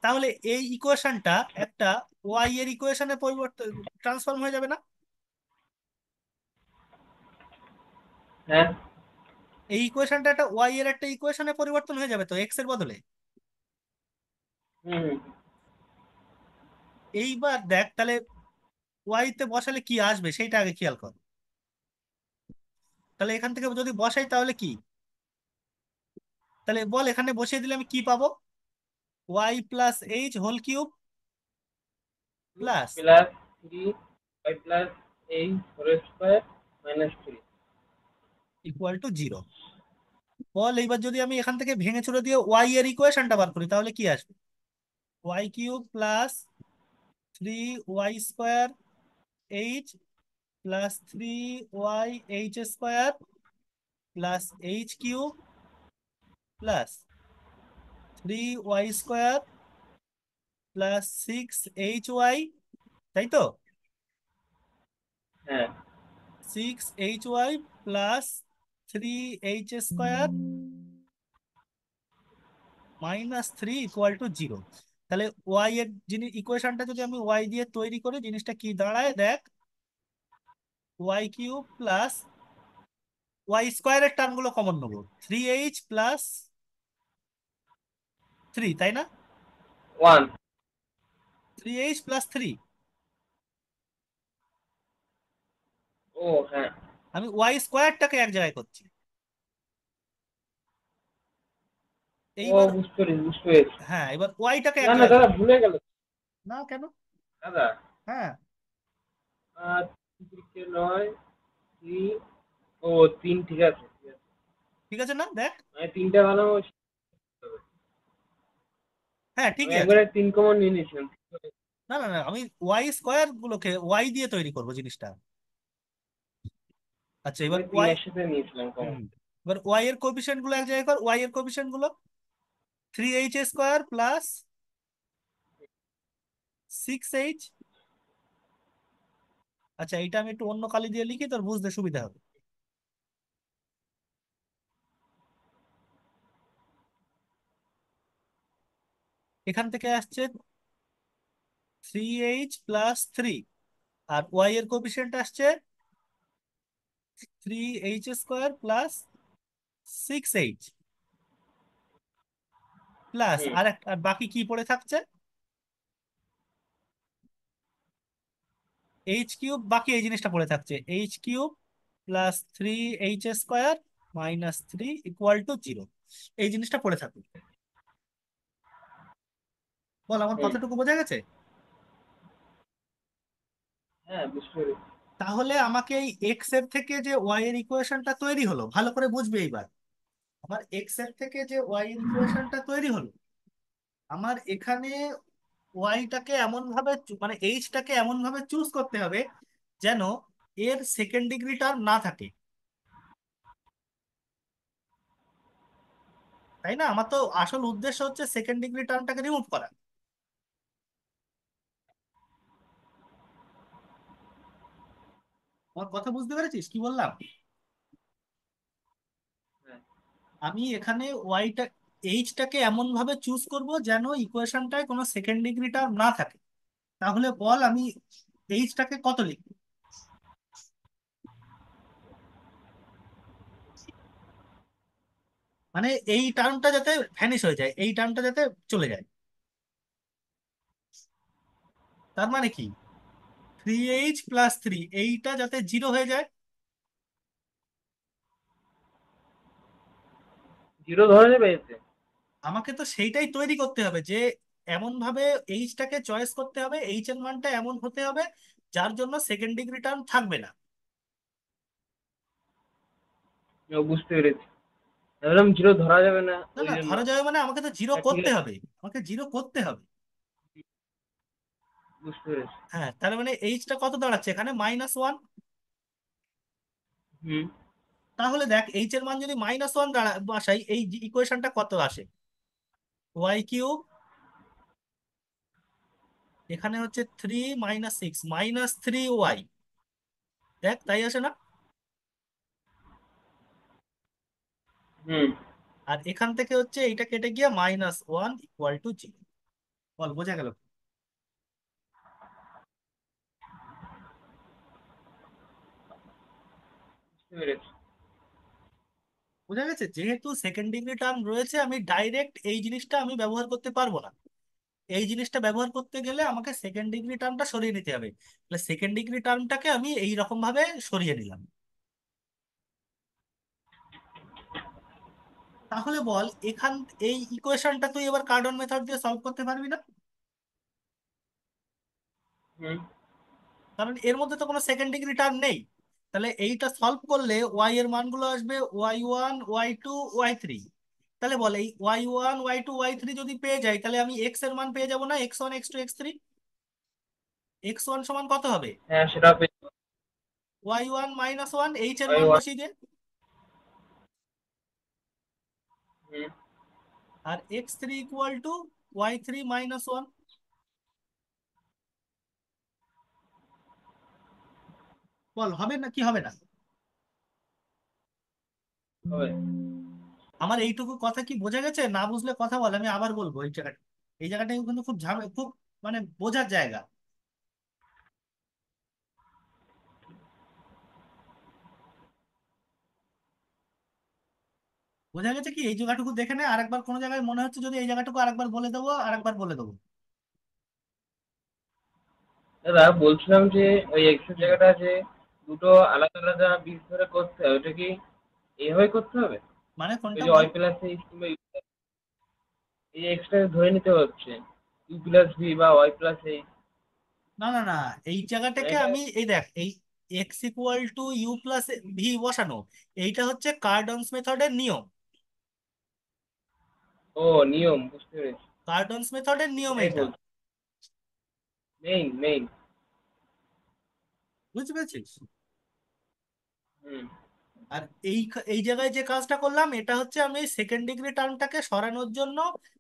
S1: তাহলে এই ইকুয়েশনটা একটা ওয়াই এর ইকুয়েশনে পরিবর্তন, ট্রান্সফর্ম হয়ে যাবে না?
S2: হ্যাঁ।
S1: এই ইকুয়েশনটা একটা ওয়াই এর একটা ইকুয়েশনে পরিবর্তন হয়ে যাবে তো এক্স এর বদলে।
S2: হুম হুম।
S1: এইবার দেখ তাহলে ওয়াই তে বসালে কি আসবে সেইটা আগে খেয়াল কর। তাহলে এখান থেকে যদি বসাই তাহলে কি, তাহলে বল এখানে বসিয়ে দিলে আমি কি পাবো? Y plus H whole cube plus
S2: plus 3 y plus 8 whole square minus 3।
S1: Equal to 0। বল এইবার যদি আমি এখান থেকে ভেঙে চুরে দিয়ে ওয়াই এর ইকুয়েশনটা বার করি তাহলে কি আসবে? Y cube plus 3y square H plus 3y H square plus H cube plus 3y square plus 6hy, তাই তো?
S2: হ্যাঁ।
S1: 6hy plus 3h square minus 3 = 0। তাহলে ওয়াই এর যিনি ইকুয়েশনটা যদি আমি ওয়াই দিয়ে তৈরি করি, জিনিসটা কি দাঁড়ায় দেখ, ওয়াই কিউব প্লাস ওয়াই স্কোয়ারের টার্মগুলো কমন নেবো, 3h প্লাস 3, তাই না?
S2: 1।
S1: 3h প্লাস 3,
S2: ও হ্যাঁ।
S1: আমি ওয়াই স্কোয়ারটাকে এক জায়গায় করছি।
S2: ও
S1: এইবার
S2: বুঝতে পেরেছি, বুঝতে পেরেছি।
S1: হ্যাঁ, এবার ওয়াইটাকে এক
S2: না না
S1: জায়গায়
S2: দাদা,
S1: করছি।
S2: ভুলে গেল।
S1: না কেন?
S2: দাদা,
S1: হ্যাঁ,
S2: 9 3। ও 3, ঠিক আছে ঠিক আছে।
S1: ঠিক আছে না, দেখ,
S2: মানে 3টা বানাবো।
S1: হ্যাঁ
S2: আমি
S1: ঠিকই আছে।
S2: একবারে 3 কমন নিয়ে নিয়েছিলাম।
S1: না না না, আমি ওয়াই স্কোয়ার গুলোকে ওয়াই দিয়ে তৈরি করবো জিনিসটা। আচ্ছা এবার
S2: আমি 3
S1: ওয়াই,
S2: একসাথে নিয়েছিলাম কমন।
S1: হুম, এবার ওয়াই এর কোএফিসিয়েন্ট গুলো এক জায়গায় কর, ওয়াই এর কোএফিসিয়েন্ট গুলো 3h স্কোয়ার প্লাস 6h। আচ্ছা এটা আমি একটু অন্য কালি দিয়ে লিখি, তোর বুঝতে সুবিধা হবে। এখান থেকে আসছে 3h+3, আর ওয়াই এর কোএফিসিয়েন্ট আসছে 3h² + 6h, প্লাস
S2: হুম।
S1: আর বাকি কি পড়ে থাকছে, h³ বাকি এই জিনিসটা পড়ে থাকছে, h³ + 3h² - 3 = 0, এই জিনিসটা পড়ে থাকবে। বল আমার
S2: হুম।
S1: কতটুকু বোঝা গেছে?
S2: হ্যাঁ, বুঝতে পেরেছি।
S1: তাহলে আমাকে এই এক্স এর থেকে যে ওয়াই এর ইকুয়েশনটা তৈরি হলো, ভালো করে বুঝবে এইবার। আমার এক্স এর থেকে যে ওয়াই এর ইকুয়েশনটা তৈরি হলো, আমার এখানে ওয়াইটাকে এমন ভাবে মানে এইচটাকে এমন ভাবে চুজ করতে হবে যেন এর সেকেন্ড ডিগ্রি টার্ম না থাকে, তাই না? আমার তো আসল উদ্দেশ্য হচ্ছে সেকেন্ড ডিগ্রি টার্মটাকে রিমুভ করা। আমার কথা বুঝতে পেরেছিস কি বললাম?
S2: হ্যাঁ।
S1: আমি এখানে ওয়াইটা এইচটাকে এমন ভাবে চুজ করব যেন ইকুয়েশনটায় কোনো সেকেন্ড ডিগ্রি টার্ম না থাকে। তাহলে বল আমি এইচটাকে কত লিখব? মানে এই টার্মটা যাতে ভ্যানিশ হয়ে যায়, এই টার্মটা যাতে চলে যায়। তার মানে কি, 3h+3 এইটা যাতে 0 হয়ে যায়।
S2: 0 ধরা যাবে এতে?
S1: আমাকে তো সেইটাই তৈরি করতে হবে যে এমন ভাবে এইচটাকে চয়েস করতে হবে, এইচ এর মানটা এমন হতে হবে যার জন্য সেকেন্ড ডিগ্রি টার্ম থাকবে না।
S2: বুঝতে পেরেছি। ভাবলাম 0 ধরা যাবে না,
S1: না
S2: ওই
S1: না,
S2: জন্য।
S1: ধরা যাবে মানে আমাকে তো জিরো
S2: হ্যাঁ, ঠিক
S1: করতে
S2: আছে।
S1: হবে, আমাকে জিরো করতে হবে।
S2: বুঝতে পেরেছি।
S1: হ্যাঁ, তার মানে এইচটা কত দাঁড়াচ্ছে এখানে, -1।
S2: হুম।
S1: তাহলে দেখ এইচ এর মান যদি -1 বসাই, এই ইকুয়েশনটা কত আসে, y³ এখানে হচ্ছে 3 - 6 - 3y, দেখ তাই আসে না?
S2: হুম।
S1: আর এখান থেকে হচ্ছে এইটা কেটে গিয়ে -1 = 0। বল বোঝা গেল?
S2: বুঝতে পেরেছি।
S1: বোঝা গেছে, যেহেতু সেকেন্ড ডিগ্রি টার্ম রয়েছে আমি ডাইরেক্ট এই জিনিসটা আমি ব্যবহার করতে পারবো না। এই জিনিসটা ব্যবহার করতে গেলে আমাকে সেকেন্ড ডিগ্রি টার্মটা সরিয়ে নিতে হবে। তাহলে সেকেন্ড ডিগ্রি টার্মটাকে আমি এই রকম ভাবে সরিয়ে নিলাম। তাহলে বল এই ইকুয়েশনটা তুই এবার কার্ডন মেথড দিয়ে সলভ করতে পারবি না?
S2: হুম।
S1: কারণ এর মধ্যে তো কোনো সেকেন্ড ডিগ্রি টার্ম নেই। তাহলে এইটা সলভ করলে ওয়াই এর মানগুলো আসবে y1 y2 y3। তাহলে বল এই y1 y2 y3 যদি পেয়ে যাই, তাহলে আমি এক্স এর মান পেয়ে যাব না, x1 x2 x3। x1 সমান কত হবে,
S2: হ্যাঁ, সেটা পেয়ে যাবো।
S1: y1 - 1 এইচ এর
S2: ওই
S1: মান
S2: ওয়ান।
S1: বসিয়ে দে।
S2: হুম।
S1: আর x3 = y3 - 1। বল হবে না কি হবে না?
S2: হবে।
S1: আমার এইটুকু কথা কি বোঝা গেছে? না বুঝলে কথা বল, আমি আবার বলবো। এই জায়গাটা কিন্তু খুব খুব মানে বোঝার জায়গা। বোঝা গেছে কি? এই জায়গাটুকু দেখে নে আরেকবার, কোনো জায়গায় মনে হচ্ছে যদি এই জায়গাটুকু আরেকবার বলে দেবো, আরেকবার বলে দেবো।
S2: দাদা, বলছিলাম যে ওই এক্সের
S1: হুম।
S2: জায়গাটা যে দুটো আলাদা আলাদা বীজ ধরে করতে হবে, ওটা কি এভাবে করতে হবে?
S1: মানে
S2: ওই
S1: কোনটা
S2: যে
S1: বল?
S2: y+h কিংবা এই এক্সটা ধরে নিতে হচ্ছে u+v বা y+h।
S1: না না না, এই জায়গাটাকে
S2: এটা।
S1: আমি এই দেখ, এই x = u+v বসানো, এইটা হচ্ছে কার্ডনস মেথডের নিয়ম।
S2: ও, নিয়ম, বুঝতে পেরেছি।
S1: কার্ডনস মেথডের নিয়ম
S2: এটাই
S1: এইটা।
S2: বলছি। Main main.
S1: বুঝতে পেরেছিস?
S2: হুম।
S1: আর এই জায়গায় যে কাজটা করলাম, এটা হচ্ছে আমি সেকেন্ড ডিগ্রি টার্মটাকে সরানোর জন্য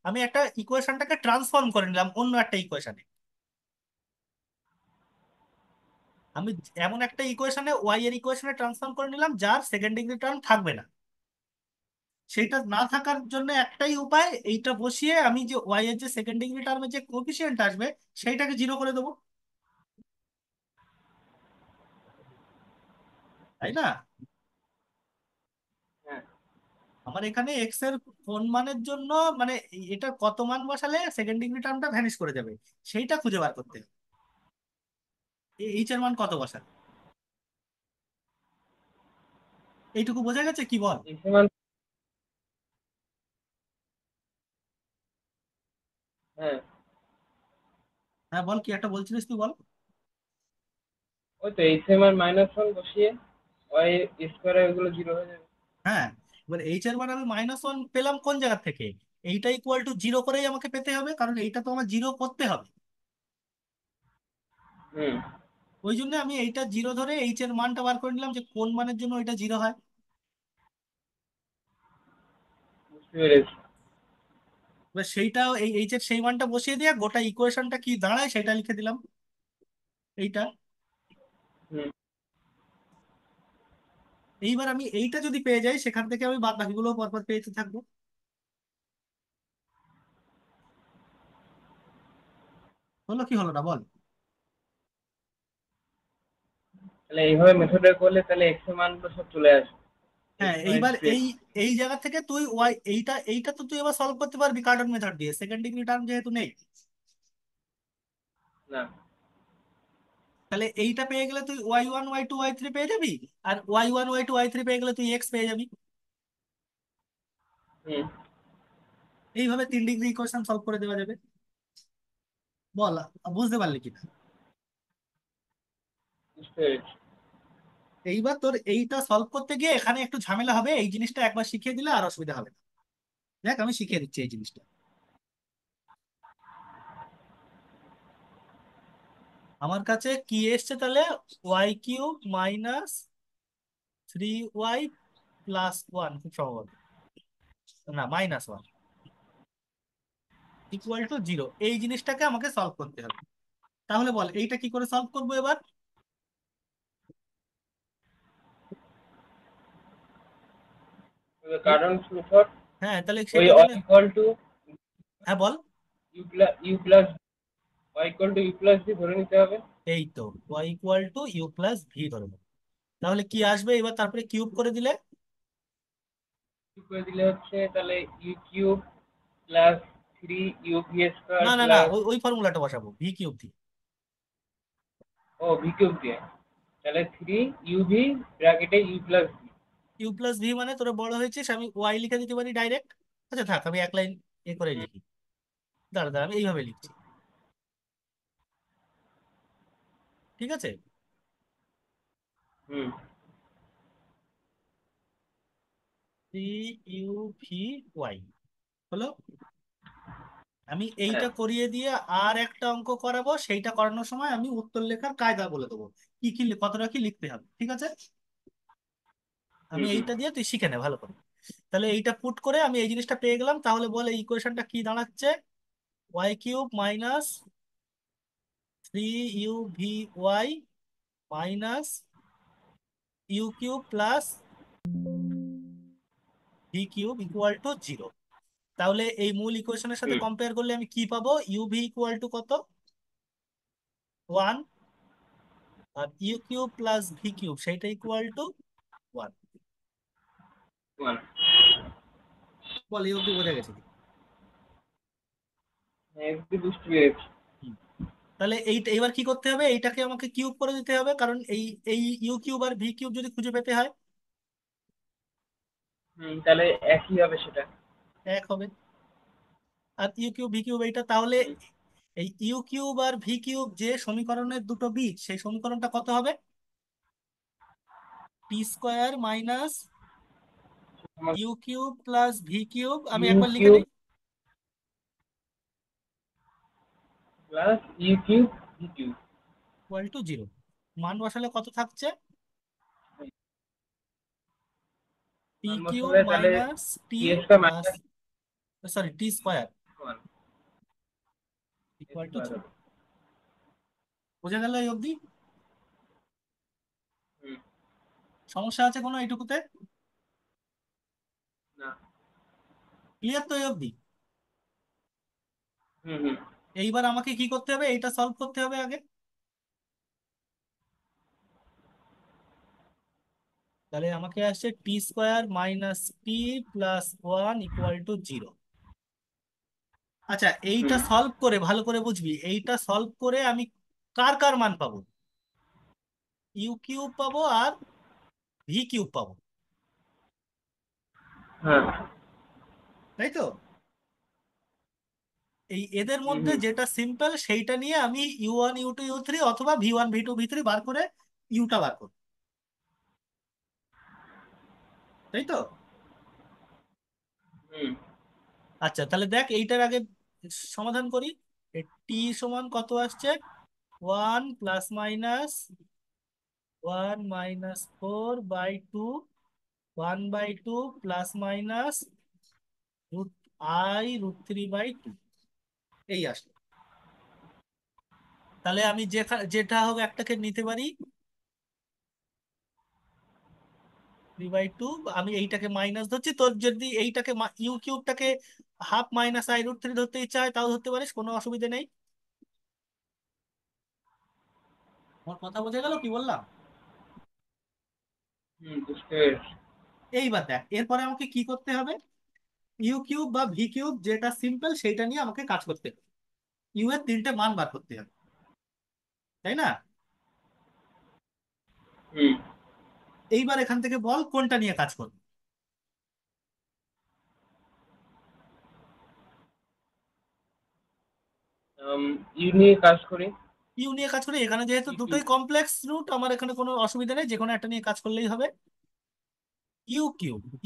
S1: আমি একটা ইকুয়েশনটাকে ট্রান্সফর্ম করে নিলাম অন্য একটা ইকুয়েশনে। আমি এমন একটা ইকুয়েশনে ওয়াই এর ইকুয়েশনে ট্রান্সফর্ম করে নিলাম যার সেকেন্ড ডিগ্রি টার্ম থাকবে না। সেইটা না থাকার জন্য একটাই উপায়, এইটা বসিয়ে আমি যে ওয়াই এর যে সেকেন্ড ডিগ্রি টার্মে যে কোফিসিয়েন্ট আসবে সেইটাকে জিরো করে দেবো, তাই না?
S2: হ্যাঁ।
S1: আমার এখানে এক্স এর কোন মানের জন্য, মানে এটা কত মান বসালে সেকেন্ড ডিগ্রি টার্মটা ভ্যানিশ করে যাবে সেইটা খুঁজে বার করতে হবে। এইচ এর মান কত বসালে, এইটুকু বোঝা গেছে কি বল?
S2: এক্স এর মান, হ্যাঁ
S1: হ্যাঁ বল, কি একটা বলছিলিস তুই, বল।
S2: ওই তো এক্স এর মান -1 বসিয়ে ওয়াই স্কোয়ার ওগুলো জিরো হয়ে যাবে।
S1: হ্যাঁ, এবার এইচ এর মান আমি -1 পেলাম কোন জায়গা থেকে? এইটা ইকুয়াল টু জিরো করেই আমাকে পেতে হবে, কারণ এইটা তো আমার জিরো করতে হবে।
S2: হুম।
S1: ওই জন্য আমি এইটা জিরো ধরে এইচ এর মানটা বার করে নিলাম যে কোন মানের জন্য এটা জিরো হয়।
S2: বুঝতে পেরেছি।
S1: এবার সেইটা এই এইচ এর সেই মানটা বসিয়ে দিয়ে গোটা ইকুয়েশনটা কি দাঁড়ায় সেটা লিখে দিলাম, এইটা।
S2: হুম।
S1: এইবার আমি এইটা যদি পেয়ে যাই সেখান থেকে আমি বাদ বাকিগুলো পরপর পেয়েতে থাকবো। হলো কি হলো না বল?
S2: তাহলে এইভাবে মেথডে করলে তাহলে এক্স এর মানগুলো সব চলে আসবে।
S1: হ্যাঁ,
S2: এক্স ওয়াই
S1: এইবার
S2: জেড।
S1: এই এই জায়গা থেকে তুই ওয়াই এইটা এইটা তো তুই এবার সলভ করতে পারবি কার্টন মেথড দিয়ে, সেকেন্ড ডিগ্রি টার্ম যেহেতু নেই।
S2: না।
S1: তাহলে এইটা পেয়ে গেলে তুই y1 y2 y3 পেয়ে যাবি, আর y1 y2 y3 পেয়ে গেলে তুই এক্স পেয়ে যাবি।
S2: হুম।
S1: এইভাবে 3 ডিগ্রি ইকুয়েশন সলভ করে দেওয়া যাবে। বল, বুঝতে পারলি কিনা?
S2: বুঝতে পেরেছি।
S1: এইবার তোর এইটা সলভ করতে গিয়ে এখানে একটু ঝামেলা হবে, এই জিনিসটা একবার শিখিয়ে দিলে আর অসুবিধা হবে না। দেখ আমি শিখিয়ে দিচ্ছি এই জিনিসটা। আমার কাছে কি এসছে তাহলে, y³ - 3y+1, খুব সম্ভবত, না -1 ইকুয়াল টু জিরো, এই জিনিসটাকে আমাকে সলভ করতে হবে। তাহলে বল এইটা কি করে সলভ করবো এবার?
S2: কারণ মেথড।
S1: হ্যাঁ, তাহলে
S2: ওই
S1: সেটার জন্য,
S2: ওয়াই ইকুয়াল টু
S1: হ্যাঁ বল।
S2: U plus y equal to you plus d ধরে নিতে হবে।
S1: এই তো, y = u+v ধরে নেবো। তাহলে কি আসবে এবার তারপরে কিউব করে দিলে?
S2: কিউব করে দিলে হচ্ছে তাহলে ইউ³ প্লাস 3 ইউ ভি স্কোয়ার
S1: না না না,
S2: প্লাস,
S1: ওই ওই ফর্মুলাটা বসাবো v³ দিয়ে।
S2: ও ভি³ দিয়ে, তাহলে 3 ইউ ভি ব্র্যাকেটে ইউ প্লাস ভি।
S1: u+v মানে তোরা বড় হয়েছিস, আমি y লিখে দিতে পারি ডাইরেক্ট। আচ্ছা থাক, আমি এক লাইন এ করে লিখি। দাঁড়া দাঁড়া, আমি এইভাবে লিখছি, ঠিক আছে?
S2: হুম।
S1: 3u v y হলো। আমি এইটা
S2: হ্যাঁ।
S1: করিয়ে দিয়ে আর একটা অঙ্ক করাবো, সেইটা করানোর সময় আমি উত্তর লেখার কায়দা বলে দেবো, কি কি কতটা কি লিখতে হবে, ঠিক আছে? আমি
S2: হুম হুম।
S1: এইটা দিয়ে তুই শিখে নে ভালো করে। তাহলে এইটা পুট করে আমি এই জিনিসটা পেয়ে গেলাম, তাহলে বলে এই ইকুয়েশনটা কি দাঁড়াচ্ছে? y³ - 3u v y - u³ + v³ তাহলে এই মূল ইকুয়েশনের সাথে
S2: হুম।
S1: কম্পেয়ার করলে আমি কি পাবো? uv = কত? 1। আর u³ + v³ সেইটা = 1।
S2: ওয়ান।
S1: বল এই অব্দি বোঝা গেছে কি?
S2: হ্যাঁ, একটু বুঝতে পেরেছি।
S1: হুম। তাহলে এইটা এবার কি করতে হবে, এইটাকে আমাকে কিউব করে দিতে হবে, কারণ এই এই u³ আর v³ যদি খুঁজে পেতে হয়
S2: হুম, তাহলে একই হবে সেটা।
S1: এক হবে। আর u³ v³ এইটা তাহলে,
S2: হুম।
S1: এই u³ আর v³ যে সমীকরণের দুটো বীজ, সেই সমীকরণটা কত হবে? t² মাইনাস u³ + v³ আমি একবার লিখে
S2: ইউ কিউব
S1: দিই,
S2: plus U cube V cube.
S1: = 0। মান বসালে কত থাকছে?
S2: মান
S1: t³
S2: বসালে তাহলে
S1: মাইনাস টি
S2: টি square
S1: plus,
S2: minus
S1: sorry t²
S2: one
S1: equal two
S2: square
S1: 0।
S2: হবে।
S1: বোঝা গেল এই অবধি?
S2: হুম।
S1: সমস্যা আছে কোনো এইটুকুতে?
S2: না।
S1: ক্লিয়ার তো এই অবধি?
S2: হুম হুম
S1: এইবার আমাকে কি করতে হবে, এইটা সলভ করতে হবে আগে। তাহলে আমাকে আসছে t² - p+1 = 0। আচ্ছা, এইটা
S2: হুম।
S1: সলভ করে ভালো করে বুঝবি, এইটা সলভ করে আমি কার কার মান পাবো? u³ পাবো আর v³ পাবো,
S2: হ্যাঁ।
S1: তাই তো? এই এদের
S2: হুম
S1: মধ্যে
S2: হুম
S1: যেটা সিম্পল সেইটা নিয়ে আমি u1 u2 u3 অথবা v1 v2 v3 বার করে ইউটা বার করবো, তাই তো?
S2: হুম
S1: আচ্ছা, তাহলে দেখ এইটার আগে সমাধান করি। টি সমান কত আসছে? 1 + -1 - 4/2, 1/2 +- এই আসলো। তাহলে আমি যেটা হোক একটাকে নিতে পারি 3/2। আমি এইটাকে মাইনাস ধরছি, তোর যদি এইটাকে u³ ½ - i√3 ধরতে ইচ্ছা হয় তাও ধরতে পারিস, কোনো অসুবিধা নেই। আমার কথা বোঝা গেল কি বললাম?
S2: হুম, বুঝতে পেরেছি।
S1: এইবার দেখ এরপরে আমাকে কি করতে হবে, u³ বা v³ যেটা সিম্পল সেইটা নিয়ে আমাকে কাজ করতে হবে। ইউ এর তিনটে মান বার করতে হবে, তাই না?
S2: হুম।
S1: এইবার এখান থেকে বল কোনটা নিয়ে কাজ করবে।
S2: আম, ইউ নিয়ে কাজ করি।
S1: ইউ নিয়ে কাজ করি, এখানে যেহেতু
S2: ইউ কিউব।
S1: দুটোই কমপ্লেক্স রুট আমার এখানে কোনো অসুবিধা নেই, যে কোনো একটা নিয়ে কাজ করলেই হবে। u³ =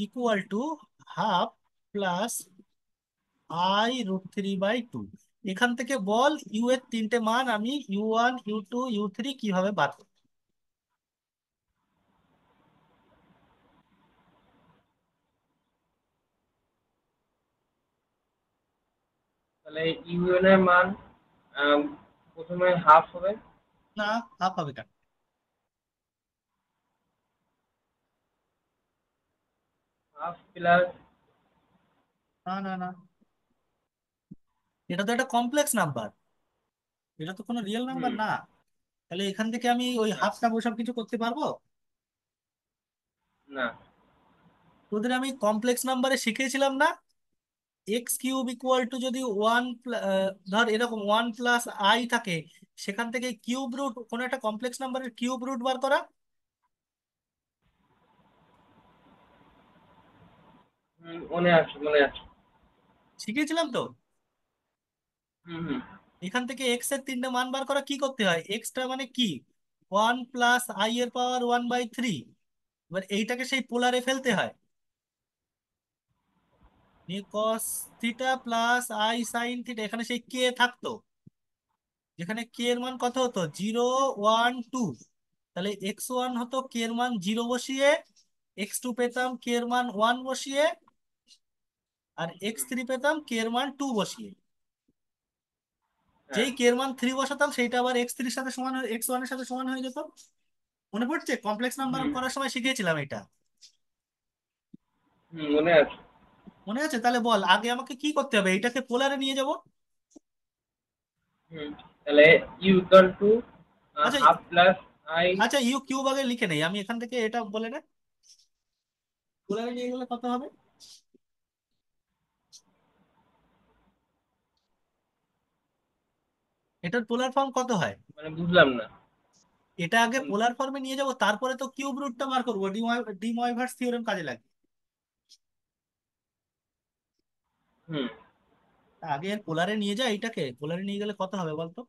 S1: ½ - i√3/2। এখান থেকে বল ইউ এর তিনটে মান আমি u1 u2 u3 কিভাবে বার করব।
S2: তাহলে ইউএন এর মান আম, প্রথমে হাফ হবে।
S1: না, হাফ হবে কেন?
S2: Half plus.
S1: না না না, এটা তো একটা কমপ্লেক্স নাম্বার, এটা তো কোনো রিয়েল নাম্বার
S2: হুম।
S1: না। তাহলে এখান থেকে আমি ওই
S2: না।
S1: হাফটা বসাব কিছু করতে পারবো?
S2: না।
S1: তোদের আমি কমপ্লেক্স নাম্বারে শিখিয়েছিলাম না, x³ যদি ধর এরকম 1 + i থাকে, সেখান থেকে কিউব রুট কোনো একটা কমপ্লেক্স নাম্বারের কিউব রুট বার করা।
S2: হুম, মনে আছে মনে আছে।
S1: শিখিয়েছিলাম তো।
S2: হুম হুম
S1: এখান থেকে এক্স এর তিনটে মান বার করা, কি করতে হয়, এক্সটা মানে কি, 1 + i⁻³ এবার এইটাকে সেই পোলারে ফেলতে হয়, নিয়ে cos θ + i sin θ, এখানে সেই কে থাকতো, যেখানে কে এর মান কত হতো, 0 1 2। তাহলে x1 হতো কে এর মান 0 বসিয়ে, x2 পেতাম কে এর মান 1 বসিয়ে, আর x3 পেতাম কে এর মান 2 বসিয়ে।
S2: হ্যাঁ।
S1: যেই কে এর মান 3 বসাতাম সেইটা আবার x3 এর সাথে সমান x1 এর সাথে সমান হয়ে যেত। মনে পড়ছে, কমপ্লেক্স নাম্বার
S2: হুম
S1: করার সময় শিখিয়েছিলাম এটা।
S2: হুম, মনে আছে।
S1: মনে আছে? তাহলে বল আগে আমাকে কি করতে হবে, এইটাকে পোলারে নিয়ে যাব।
S2: হুম। তাহলে ইউ ইকুয়াল টু
S1: আচ্ছা
S2: হাফ প্লাস আই।
S1: আচ্ছা, u³ আগে লিখে নেই, আমি এখান থেকে এটা বলে না, পোলারে নিয়ে গেলে কত হবে, এটার পোলার ফর্ম কত হয়।
S2: মানে বুঝলাম না।
S1: এটা আগে পোলার ফর্মে নিয়ে যাব, তারপরে তো কিউব রুটটা বার করবো, ডি ময়ভার্স থিওরেম কাজে লাগে।
S2: হুম।
S1: তা আগে এর পোলারে নিয়ে যা, এইটাকে পোলারে নিয়ে গেলে কত হবে বলতো,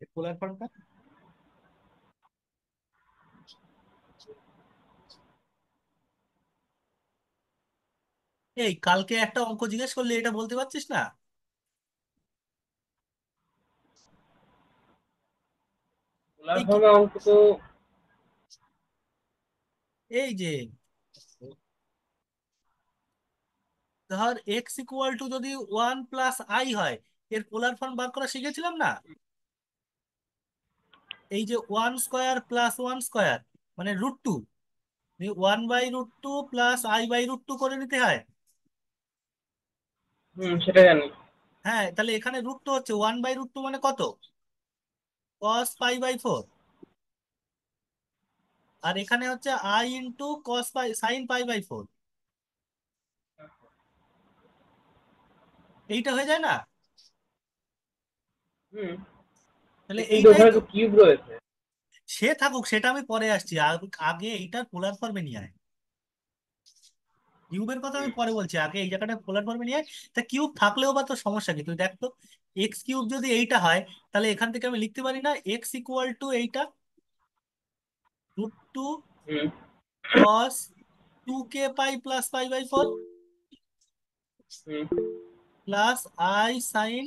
S1: এর পোলার ফর্মটা। এই কালকে একটা অঙ্ক জিজ্ঞেস করলে, এটা বলতে পারছিস না?
S2: পোলার
S1: এই
S2: ফর্মে অঙ্ক তো।
S1: এই যে ধর x = যদি 1 + i হয়, এর পোলার ফর্ম বার করা শিখেছিলাম না। এই যে 1² + 1² মানে √2, 1/√2 + i/√2 করে নিতে হয়।
S2: সেটা জানি।
S1: হ্যাঁ, তাহলে এখানে রুট টু হচ্ছে 1/√2 মানে কত? cos π/4। আর এখানে হচ্ছে i × cos π sin π/4। এইটা হয়ে যায় না?
S2: হুম।
S1: তাহলে
S2: কিন্তু
S1: এইটাই
S2: ওখানে
S1: তো।
S2: তো কিউব রয়েছে।
S1: সে থাকুক, সেটা আমি পরে আসছি, আগে এইটার পোলার ফর্মে নিয়ে আয়। কিউবের কথা আমি
S2: হুম।
S1: পরে বলছি, আগে এই জায়গাটা পোলার ফর্মে নিয়ে আয়। তা কিউব থাকলেও বা তোর সমস্যা কি, তুই দেখ তো। x³ যদি এইটা হয়, তাহলে এখান থেকে আমি লিখতে পারি না x = এইটা, √2
S2: হুম।
S1: cos 2k π + π/4
S2: হুম।
S1: প্লাস i sin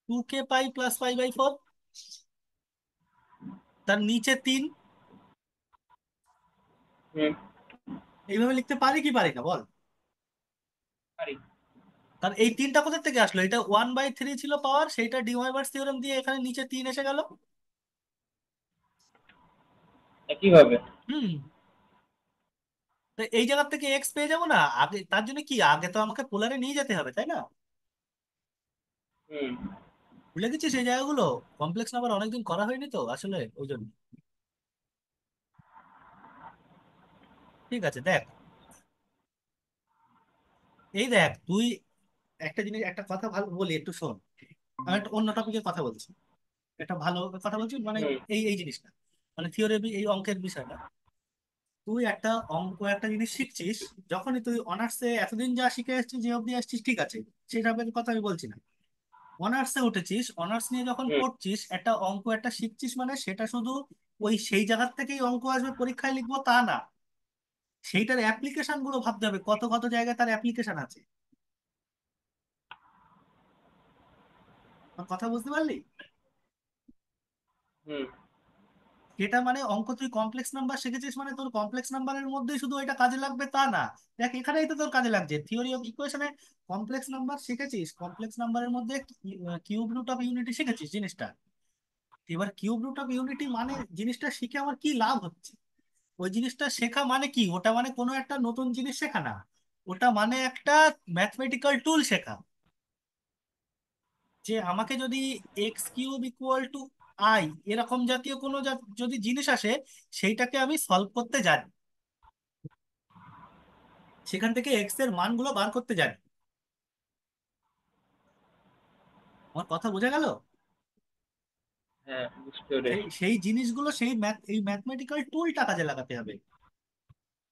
S1: 2k π + π/4, তার নিচে 3।
S2: হুম।
S1: এইভাবে লিখতে পারি কি পারি না বল?
S2: পারি।
S1: তার এই তিনটা কোথা থেকে আসলো? এটা 1/3 ছিল পাওয়ার, সেইটা ডিময়ভার্স থিওরেম দিয়ে এখানে নিচে 3 এসে গেল।
S2: একইভাবে।
S1: হুম। তো এই জায়গা থেকে এক্স পেয়ে যাবো না আগে? তার জন্য কি, আগে তো আমাকে পোলারে নিয়ে যেতে হবে, তাই না?
S2: হুম।
S1: ভুলে গেছিস এই জায়গাগুলো? কমপ্লেক্স নাম্বার অনেকদিন করা হয়নি তো আসলে, ওই জন্য। ঠিক আছে, দেখ। এই দেখ তুই, একটা জিনিস, একটা কথা ভালো বলি, একটু শোন। আমি একটা অন্য টপিকের কথা বলছি, একটা ভালো কথা বলছি, মানে
S2: হুম।
S1: এই জিনিসটা, মানে থিওরি, এই অঙ্কের বিষয়টা। তুই একটা অঙ্ক, একটা জিনিস শিখছিস, যখনই তুই অনার্সে এতদিন যা শিখে আসছিস, যে অবধি আসছিস, ঠিক আছে, সেসবের কথা আমি বলছি না। অনার্সে উঠেছিস, অনার্স নিয়ে যখন
S2: হুম।
S1: পড়ছিস, একটা অঙ্ক একটা শিখছিস, মানে সেটা শুধু ওই সেই জায়গার থেকেই অঙ্ক আসবে পরীক্ষায় লিখবো তা না। সেইটার অ্যাপ্লিকেশন গুলো ভাবতে হবে, কত কত জায়গায় তার অ্যাপ্লিকেশন আছে। আমার কথা বুঝতে পারলি?
S2: হুম।
S1: সেটা মানে অঙ্ক, তুই কমপ্লেক্স নাম্বার শিখেছিস মানে তোর কমপ্লেক্স নাম্বারের মধ্যেই শুধু এটা কাজে লাগবে তা না। দেখ এখানেই তো তোর কাজে লাগছে, থিওরি অফ ইকুয়েশনে কমপ্লেক্স নাম্বার শিখেছিস, কমপ্লেক্স নাম্বারের মধ্যে কিউব রুট অফ ইউনিটি শিখেছিস জিনিসটা। এবার কিউব রুট অফ ইউনিটি মানে জিনিসটা শিখে আমার কি লাভ হচ্ছে? ওই জিনিসটা শেখা মানে কি, ওটা মানে কোনো একটা নতুন জিনিস শেখা না। ওটা মানে একটা ম্যাথমেটিক্যাল টুল শেখা। যে আমাকে যদি x³ = i, এরকম জাতীয় কোনো যদি জিনিস আসে, সেইটাকে আমি সলভ করতে জানি, সেখান থেকে এক্স এর মানগুলো বার করতে জানি। আমার কথা বোঝা গেল?
S2: হ্যাঁ, বুঝতে
S1: সেই
S2: পেরেছি।
S1: সেই জিনিসগুলো, এই ম্যাথমেটিক্যাল টুলটা কাজে লাগাতে হবে।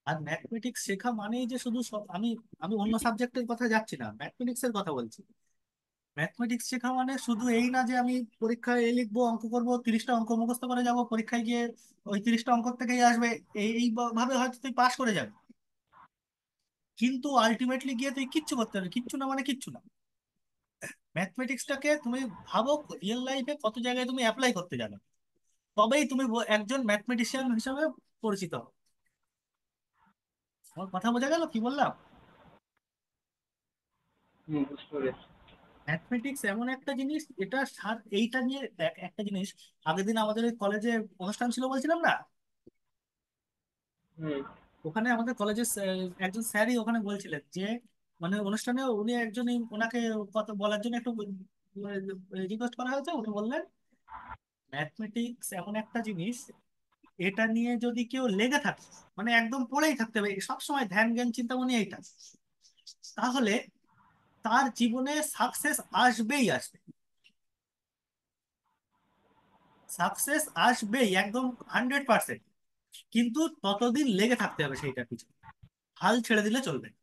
S1: আর ম্যাথমেটিক্স শেখা মানেই যে শুধু আমি আমি অন্য সাবজেক্টের কথা যাচ্ছি না, ম্যাথমেটিক্স এর কথা বলছি। ম্যাথমেটিক্স শেখা মানে শুধু এই না যে আমি পরীক্ষায় এ লিখবো, অঙ্ক করবো, 30টা অঙ্ক মুখস্থ করে যাব পরীক্ষায় গিয়ে, ওই 30টা অঙ্ক থেকেই আসবে, এই ভাবে হয়তো তুই পাস করে যাবি। কিন্তু আলটিমেটলি গিয়ে তুই কিচ্ছু করতে পারবি, কিচ্ছু না মানে কিচ্ছু না। ম্যাথমেটিক্সটাকে তুমি ভাবো রিয়েল লাইফে কত জায়গায় তুমি অ্যাপ্লাই করতে জানো, তবেই তুমি একজন ম্যাথমেটিশিয়ান হিসেবে পরিচিত হও। আমার কথা বোঝা গেল কি বললাম?
S2: বুঝতে পেরেছি।
S1: ম্যাথমেটিক্স এমন একটা জিনিস, এটা এইটা নিয়ে দেখ একটা জিনিস। আগের দিন আমাদের কলেজে অনুষ্ঠান ছিল বলছিলাম না,
S2: হুম।
S1: ওখানে আমাদের কলেজের একজন স্যারই ওখানে বলছিলেন যে, মানে অনুষ্ঠানে উনি একজন, ওনাকে কথা বলার জন্য একটু রিকোয়েস্ট করা হয়েছে, উনি বললেন ম্যাথমেটিক্স এমন একটা জিনিস, এটা নিয়ে যদি কেউ লেগে থাকে, মানে একদম পড়েই থাকতে হবে সবসময়, ধ্যান জ্ঞান চিন্তামণি এইটা, তাহলে তার জীবনে সাকসেস আসবেই আসবে। সাকসেস আসবেই একদম 100%। কিন্তু ততদিন লেগে থাকতে হবে সেইটার পিছনে, হাল ছেড়ে দিলে চলবে না।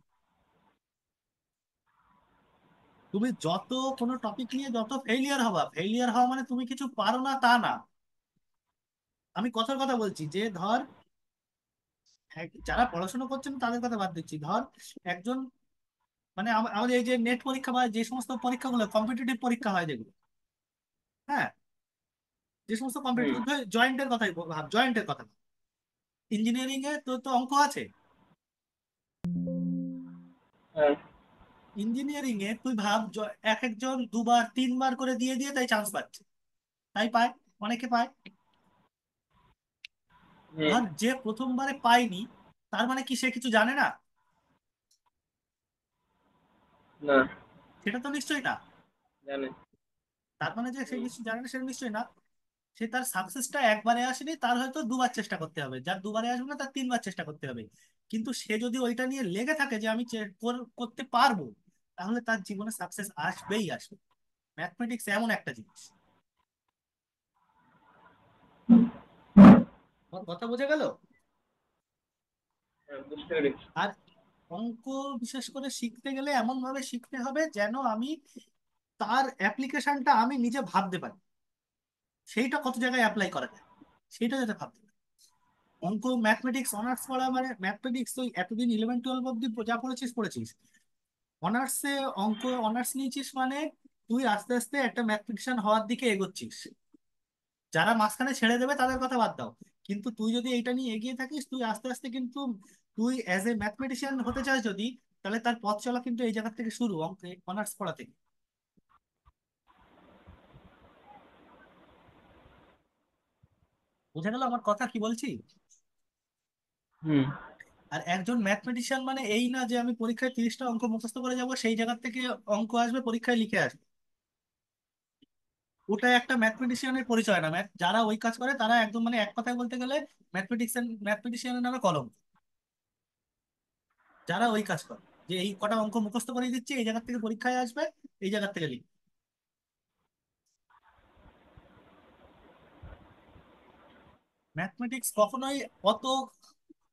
S1: তুমি যত কোনো টপিক নিয়ে যত ফেলিয়ার হবা, ফেলিয়ার হওয়া মানে তুমি কিছু পারো না তা না। আমি কথার কথা বলছি, যে ধর যারা পড়াশোনা করছেন তাদের কথা বাদ দিচ্ছি, ধর একজন, মানে আমাদের এই যে নেট পরীক্ষা বা যে সমস্ত পরীক্ষাগুলো কম্পিটিটিভ পরীক্ষা হয় যেগুলো, হ্যাঁ, যে সমস্ত
S2: হুম।
S1: কম্পিটিটিভ, জয়েন্টের কথাই ভাব, জয়েন্টের কথা। ইঞ্জিনিয়ারিং এ তো তো অঙ্ক আছে।
S2: হ্যাঁ।
S1: ইঞ্জিনিয়ারিং এ তুই ভাব, এক একজন দুবার তিনবার করে দিয়ে দিয়ে তাই চান্স পাচ্ছে, তাই পায়, অনেকে পায়।
S2: হুম।
S1: ধর যে প্রথমবারে পায়নি, তার মানে কি সে কিছু জানে না?
S2: না।
S1: সেটা তো নিশ্চয়ই না।
S2: জানেন?
S1: তার মানে যে সে
S2: হুম।
S1: নিশ্চয়ই জানে না সেটা নিশ্চয়ই না। সে তার সাকসেসটা একবারে আসেনি, তার হয়তো দুবার চেষ্টা করতে হবে, যার দুবারে আসবে না তার তিনবার চেষ্টা করতে হবে। কিন্তু সে যদি ওইটা নিয়ে লেগে থাকে যে আমি করতে পারবো, তাহলে তার জীবনে সাকসেস আসবেই আসবে। ম্যাথমেটিক্স এমন একটা জিনিস। আমার কথা বোঝা গেল?
S2: হ্যাঁ, বুঝতে পেরেছি।
S1: আর অঙ্ক বিশেষ করে শিখতে গেলে এমন ভাবে শিখতে হবে যেন আমি তার অ্যাপ্লিকেশনটা আমি নিজে ভাবতে পারি, সেইটা কত জায়গায় অ্যাপ্লাই করা যায় সেইটা যাতে ভাবতে পারি। অঙ্ক ম্যাথমেটিক্স অনার্স পড়া মানে ম্যাথমেটিক্স তো এতদিন 11-12 অব্দি যা পড়েছিস পড়েছিস। অনার্সে অঙ্ক অনার্স নিয়েছিস মানে তুই আস্তে আস্তে একটা ম্যাথমেটিশিয়ান হওয়ার দিকে এগোচ্ছিস। যারা মাঝখানে ছেড়ে দেবে তাদের কথা বাদ দাও, কিন্তু তুই যদি এইটা নিয়ে এগিয়ে থাকিস তুই আস্তে আস্তে কিন্তু, তুই অ্যাজ এ ম্যাথমেটিশিয়ান হতে চাস যদি, তাহলে তার পথ চলা কিন্তু এই জায়গা থেকে শুরু, অঙ্কে অনার্স পড়া থেকে। বোঝা গেল আমার কথা কি বলছি?
S2: হুম।
S1: আর একজন ম্যাথমেটিশিয়ান মানে এই না যে আমি পরীক্ষায় 30টা অঙ্ক মুখস্থ করে যাব, সেই জায়গা থেকে অঙ্ক আসবে পরীক্ষায় লিখে আসবে। ওটা একটা ম্যাথমেটিশিয়ানের পরিচয় না। যারা ওই কাজ করে তারা একদম মানে এক কথায় বলতে গেলে ম্যাথমেটিশিয়ানের নামে কলম। যারা ওই কাজ করে যে এই কটা অঙ্ক মুখস্থ করে দিচ্ছে, এই জায়গা থেকে পরীক্ষায় আসবে, এই জায়গা থেকে লিখবে। ম্যাথমেটিক্স কখনোই অত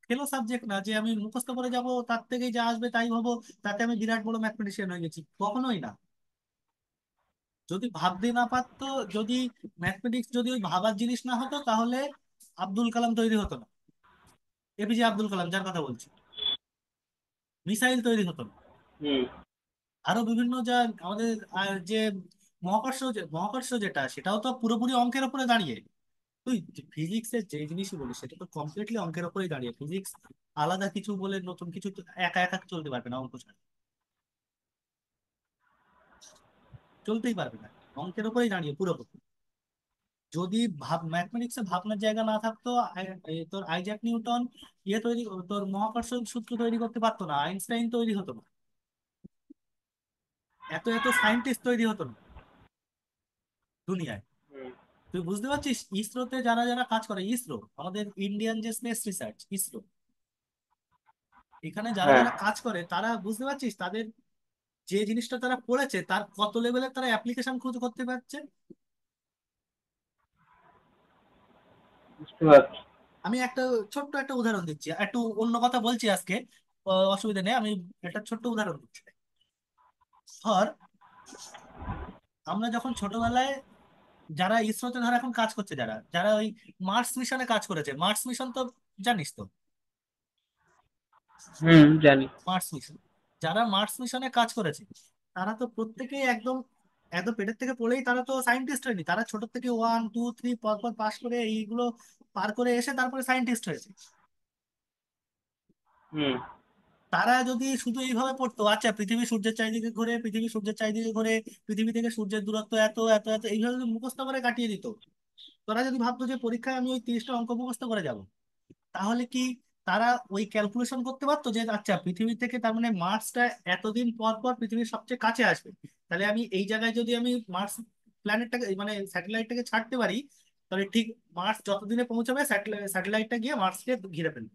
S1: খেলো সাবজেক্ট না যে আমি মুখস্থ করে যাব, তার থেকেই যা আসবে তাই ভাবো, তাতে আমি বিরাট বড় ম্যাথমেটিশিয়ান হয়ে গেছি, কখনোই না। যদি ভাবতে না পারতো, যদি ম্যাথমেটিক্স যদি ওই ভাবার জিনিস না হতো, তাহলে আব্দুল কালাম তৈরি হতো না। এপিজে আব্দুল কালাম যার কথা বলছি, মিসাইল তৈরি হতো না।
S2: হুম।
S1: আরো বিভিন্ন যা আমাদের যে মহাকর্ষ যেটা, সেটাও তো পুরোপুরি অঙ্কের উপরে দাঁড়িয়ে। তুই ফিজিক্সের যে জিনিসই বলিস সেটা তো কমপ্লিটলি অঙ্কের উপরেই দাঁড়িয়ে। ফিজিক্স আলাদা কিছু বলে নতুন কিছু তো একা একা চলতে পারবে না, অঙ্ক ছাড়া চলতেই পারবে না। অঙ্কের উপরেই দাঁড়িয়ে পুরোপুরি। যদি ম্যাথমেটিক্সে ভাবনার জায়গা না থাকতো, তোর আইজ্যাক নিউটন ইয়ে তৈরি, তোর মহাকর্ষ সূত্র তৈরি করতে পারতো না, আইনস্টাইন তৈরি হতো না, এত এত সায়েন্টিস্ট তৈরি হতো না দুনিয়ায়।
S2: হুম।
S1: তুই বুঝতে পারছিস ইসরোতে যারা যারা কাজ করে, ইসরো আমাদের ইন্ডিয়ান যে স্পেস রিসার্চ ইসরো, এখানে যারা
S2: হ্যাঁ,
S1: যারা কাজ করে তারা বুঝতে পারছিস তাদের যে জিনিসটা তারা পড়েছে তার কত লেভেলের তারা অ্যাপ্লিকেশন খুঁজে করতে পারছে।
S2: বুঝতে পারছি।
S1: আমি একটা ছোট্ট একটা উদাহরণ দিচ্ছি, একটু অন্য কথা বলছি আজকে, অসুবিধা নেই, আমি একটা ছোট্ট উদাহরণ দিচ্ছি। ধর আমরা যখন ছোটবেলায়, যারা ইসরোতে ধর এখন কাজ করছে, যারা যারা ওই মার্স মিশনে কাজ করেছে, মার্স মিশন তো জানিস তো,
S2: হুম, জানি।
S1: মার্স মিশন, যারা মার্স মিশনে কাজ করেছে তারা তো প্রত্যেকেই একদম একদম পেটের থেকে পড়েই তারা তো সায়েন্টিস্ট হয়নি, তারা ছোট থেকে 1 2 3 পরপর পাস করে এইগুলো পার করে এসে তারপরে সায়েন্টিস্ট হয়েছে।
S2: হুম।
S1: তারা যদি শুধু এইভাবে পড়তো, আচ্ছা পৃথিবী সূর্যের চারিদিকে ঘুরে, পৃথিবী সূর্যের চারিদিকে ঘুরে, পৃথিবী থেকে সূর্যের দূরত্ব এত এত এত, এইভাবে যদি মুখস্থ করে কাটিয়ে দিত, তোরা যদি ভাবতো যে পরীক্ষায় আমি ওই 30টা অঙ্ক মুখস্থ করে যাব, তাহলে কি তারা ওই ক্যালকুলেশন করতে পারতো যে আচ্ছা পৃথিবী থেকে তার মানে মার্সটা এতদিন পর পর পৃথিবীর সবচেয়ে কাছে আসবে, তাহলে আমি এই জায়গায় যদি আমি মার্স প্ল্যানেটটাকে মানে স্যাটেলাইটটাকে ছাড়তে পারি, তাহলে ঠিক মার্স যতদিনে পৌঁছাবে স্যাটেলাইটটা গিয়ে মার্সকে ঘিরে ফেলবে।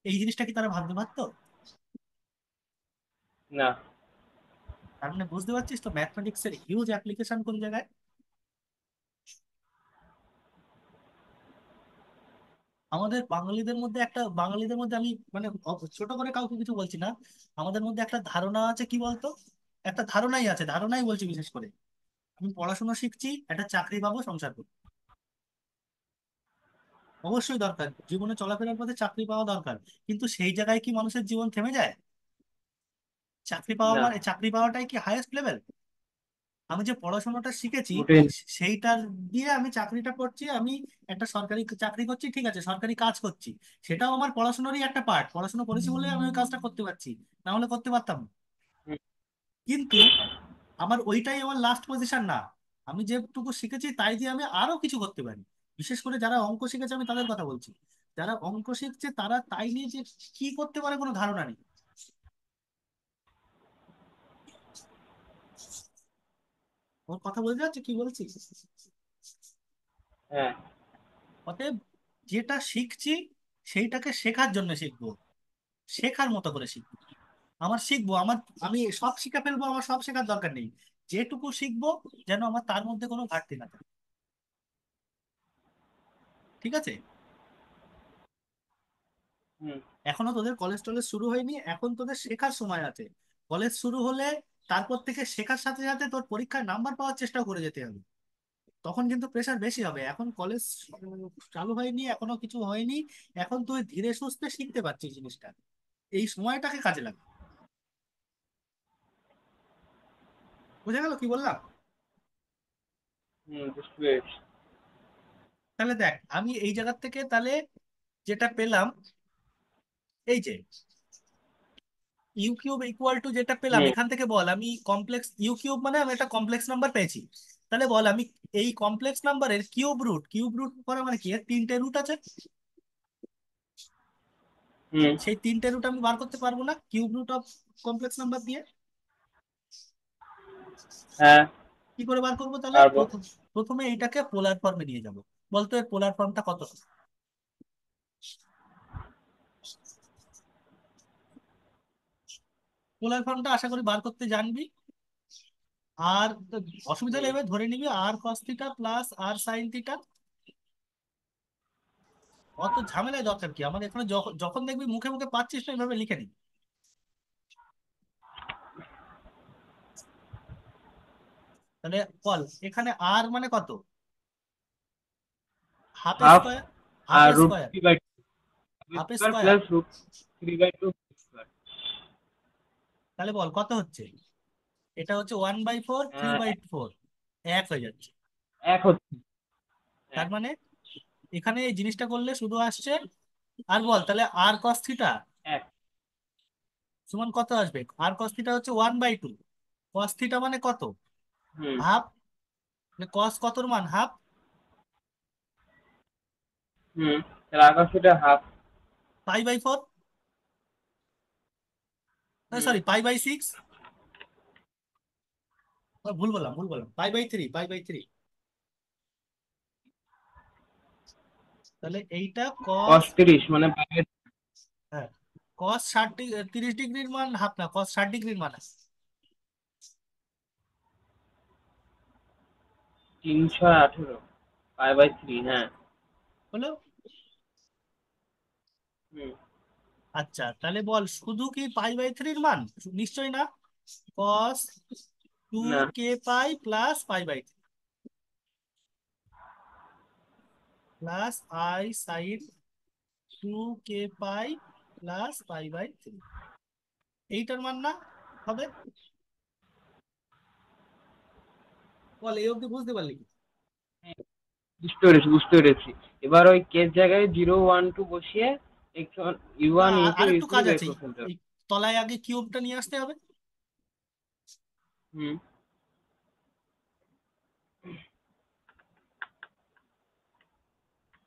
S1: এই জিনিসটা কি তারা ভাবতে পারতো?
S2: না।
S1: তার মানে বুঝতে পারছিস তো ম্যাথমেটিক্স এর হিউজ অ্যাপ্লিকেশন কোন জায়গায়। আমাদের বাঙালিদের মধ্যে আমি মানে ছোট করে কাউকে কিছু বলছি না, আমাদের মধ্যে একটা ধারণা আছে কি বলতো, একটা ধারণাই আছে, ধারণাই বলছি বিশেষ করে, আমি পড়াশোনা শিখছি একটা চাকরি পাবো সংসার করবো। অবশ্যই দরকার, জীবনে চলাফেরার পথে চাকরি পাওয়া দরকার, কিন্তু সেই জায়গায় কি মানুষের জীবন থেমে যায়?
S2: না,
S1: চাকরি পাওয়াটাই কি হায়েস্ট লেভেল? আমি যে পড়াশোনাটা শিখেছি
S2: মোটেই না।
S1: সেইটার দিয়ে আমি চাকরিটা করছি, আমি একটা সরকারি চাকরি করছি, ঠিক আছে সরকারি কাজ করছি, সেটাও আমার পড়াশোনারই একটা পার্ট, পড়াশোনা করেছি বলে আমি ওই কাজটা করতে পারছি, না হলে করতে পারতাম না।
S2: হুম।
S1: কিন্তু আমার ওইটাই আমার লাস্ট পজিশন না, আমি যেটুকু শিখেছি তাই দিয়ে আমি আরো কিছু করতে পারি। বিশেষ করে যারা অঙ্ক শিখেছে আমি তাদের কথা বলছি, যারা অঙ্ক শিখছে তারা তাই নিয়ে যে কি করতে পারে কোনো ধারণা নেই। ওর কথা বুঝতে পারছি কি বলছি?
S2: হ্যাঁ।
S1: অতএব যেটা শিখছি সেইটাকে শেখার জন্য শিখবো, শেখার মতো করে শিখবো। আমার শিখবো, আমি সব শিখে ফেলবো, আমার সব শেখার দরকার নেই। যেটুকু শিখবো যেন আমার তার মধ্যে কোনো ঘাটতি না থাকে। ঠিক আছে?
S2: হুম।
S1: এখনো তোদের কলেজ টলেজ শুরু হয়নি, এখন তোদের শেখার সময় আছে। কলেজ শুরু হলে তারপর থেকে শেখার সাথে সাথে তোর পরীক্ষায় নাম্বার পাওয়ার চেষ্টা করে যেতে হবে। তখন কিন্তু প্রেশার বেশি হবে। এখন কলেজ চালু হয়নি, এখনো কিছু হয়নি। এখন তুই ধীরে সুস্থে শিখতে পারছিস জিনিসটা, এই সময়টাকে কাজে লাগবে। বুঝা গেল কি বললাম?
S2: হুম, বুঝতে পেরেছি।
S1: তাহলে দেখ আমি এই জায়গার থেকে তাহলে যেটা পেলাম, এই যে ইউ কিউব ইকুয়াল টু যেটা পেলাম
S2: হুম।
S1: এখান থেকে, বল আমি কমপ্লেক্স ইউ কিউব মানে আমি একটা কমপ্লেক্স নাম্বার পেয়েছি। তাহলে বল আমি এই কমপ্লেক্স নাম্বারের কিউব রুট করা মানে কি, এর তিনটে রুট আছে।
S2: হুম।
S1: সেই তিনটে রুট আমি বার করতে পারবো না cube root of complex number দিয়ে?
S2: হ্যাঁ,
S1: কি করে বার করবো তাহলে?
S2: পারবো।
S1: প্রথমে এইটাকে পোলার ফর্মে নিয়ে যাব। বলতো এর পোলার ফর্মটা কত? পোলার ফর্মটা আশা করি বার করতে জানবি। আর অসুবিধা
S2: হুম।
S1: নেই, ধরে নিবি আর কস থিটা প্লাস আর সাইন থিটা। অত ঝামেলায় দরকার কি আমার, এখানে যখন যখন দেখবি মুখে মুখে পাচ্ছিস না এইভাবে লিখে নিবি। তাহলে বল এখানে আর মানে কত? হাফ
S2: হাফ
S1: স্কোয়ার, হাফ
S2: আর root
S1: square,
S2: three by
S1: half
S2: square
S1: square.
S2: Plus root 3/2 square.
S1: তাহলে বল কত হচ্ছে? এটা হচ্ছে 1/4, থ্রি বাই ফোর, এক হয়ে যাচ্ছে।
S2: এক হচ্ছে।
S1: তার
S2: হ্যাঁ।
S1: মানে এখানে এই জিনিসটা করলে শুধু আসছে। আর বল তাহলে আর কস থিটা
S2: এক।
S1: সমান কত আসবে? আর কস থিটা হচ্ছে 1/2, কস থিটা মানে কত?
S2: হুম।
S1: হাফ। কস কতর মান হাফ?
S2: হুম। তাহলে আকাশটা হাফ।
S1: পাই/4,
S2: হুম।
S1: সরি পাই/6। ভুল বললাম, পাই/3, পাই/3। তাহলে এইটা
S2: cos
S1: কস,
S2: 30 মানে পাই।
S1: হ্যাঁ কস 30 ডিগ্রির মান হাফ না, কস 60 ডিগ্রির মান আছে।
S2: 318 পাই/3। হ্যাঁ।
S1: হলো।
S2: হুম।
S1: আচ্ছা তাহলে বল শুধু কি পাই/3 মান? নিশ্চয়ই না। কস টু
S2: না।
S1: কে পাই প্লাস পাই/3 plus i sine 2 k pi plus পাই/3, এইটার মান না হবে? বল এই অবধি বুঝতে পারলি কি?
S2: বুঝতে পেরেছি, বুঝতে পেরেছি। এবার ওই কেস জায়গায় 0 1 2 বসিয়ে ইউ
S1: না,
S2: ওয়ান ইউ টু
S1: আর
S2: ইউ
S1: একটু
S2: থ্রি
S1: কাজ
S2: বের
S1: আছে।
S2: করে ফেলতে হবে।
S1: এই তলায় আগে কিউবটা নিয়ে আসতে হবে।
S2: হুম।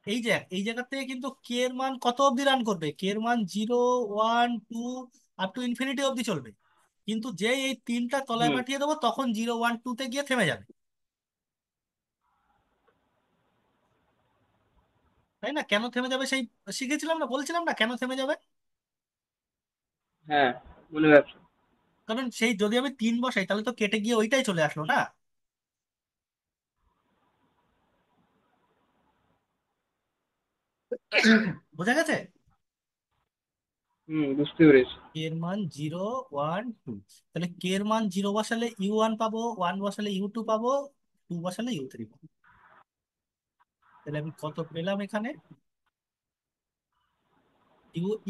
S1: এই যে এই জায়গা থেকে কিন্তু কে এর মান কত অবধি রান করবে? কে এর মান 0 1 2 আপ টু ইনফিনিটি অবধি চলবে। কিন্তু যে এই তিনটা তলায়
S2: হুম।
S1: পাঠিয়ে দেবো তখন 0 1 2 তে গিয়ে থেমে যাবে। তাই না? কেন থেমে যাবে সেই শিখেছিলাম না, বলছিলাম না কেন থেমে যাবে।
S2: হ্যাঁ, মনে রাখছি।
S1: কারণ সেই যদি আমি 3 বসাই তাহলে তো কেটে গিয়ে ওইটাই চলে আসলো না। বোঝা গেছে?
S2: হুম, বুঝতে পেরেছি।
S1: কে এর মান 0 1 2, তাহলে কে এর মান 0 বসালে ইউ 1 পাবো, 1 বসালে ইউ 2 পাবো, 2 বসালে ইউ 3 পাবো। তাহলে আমি কত পেলাম এখানে?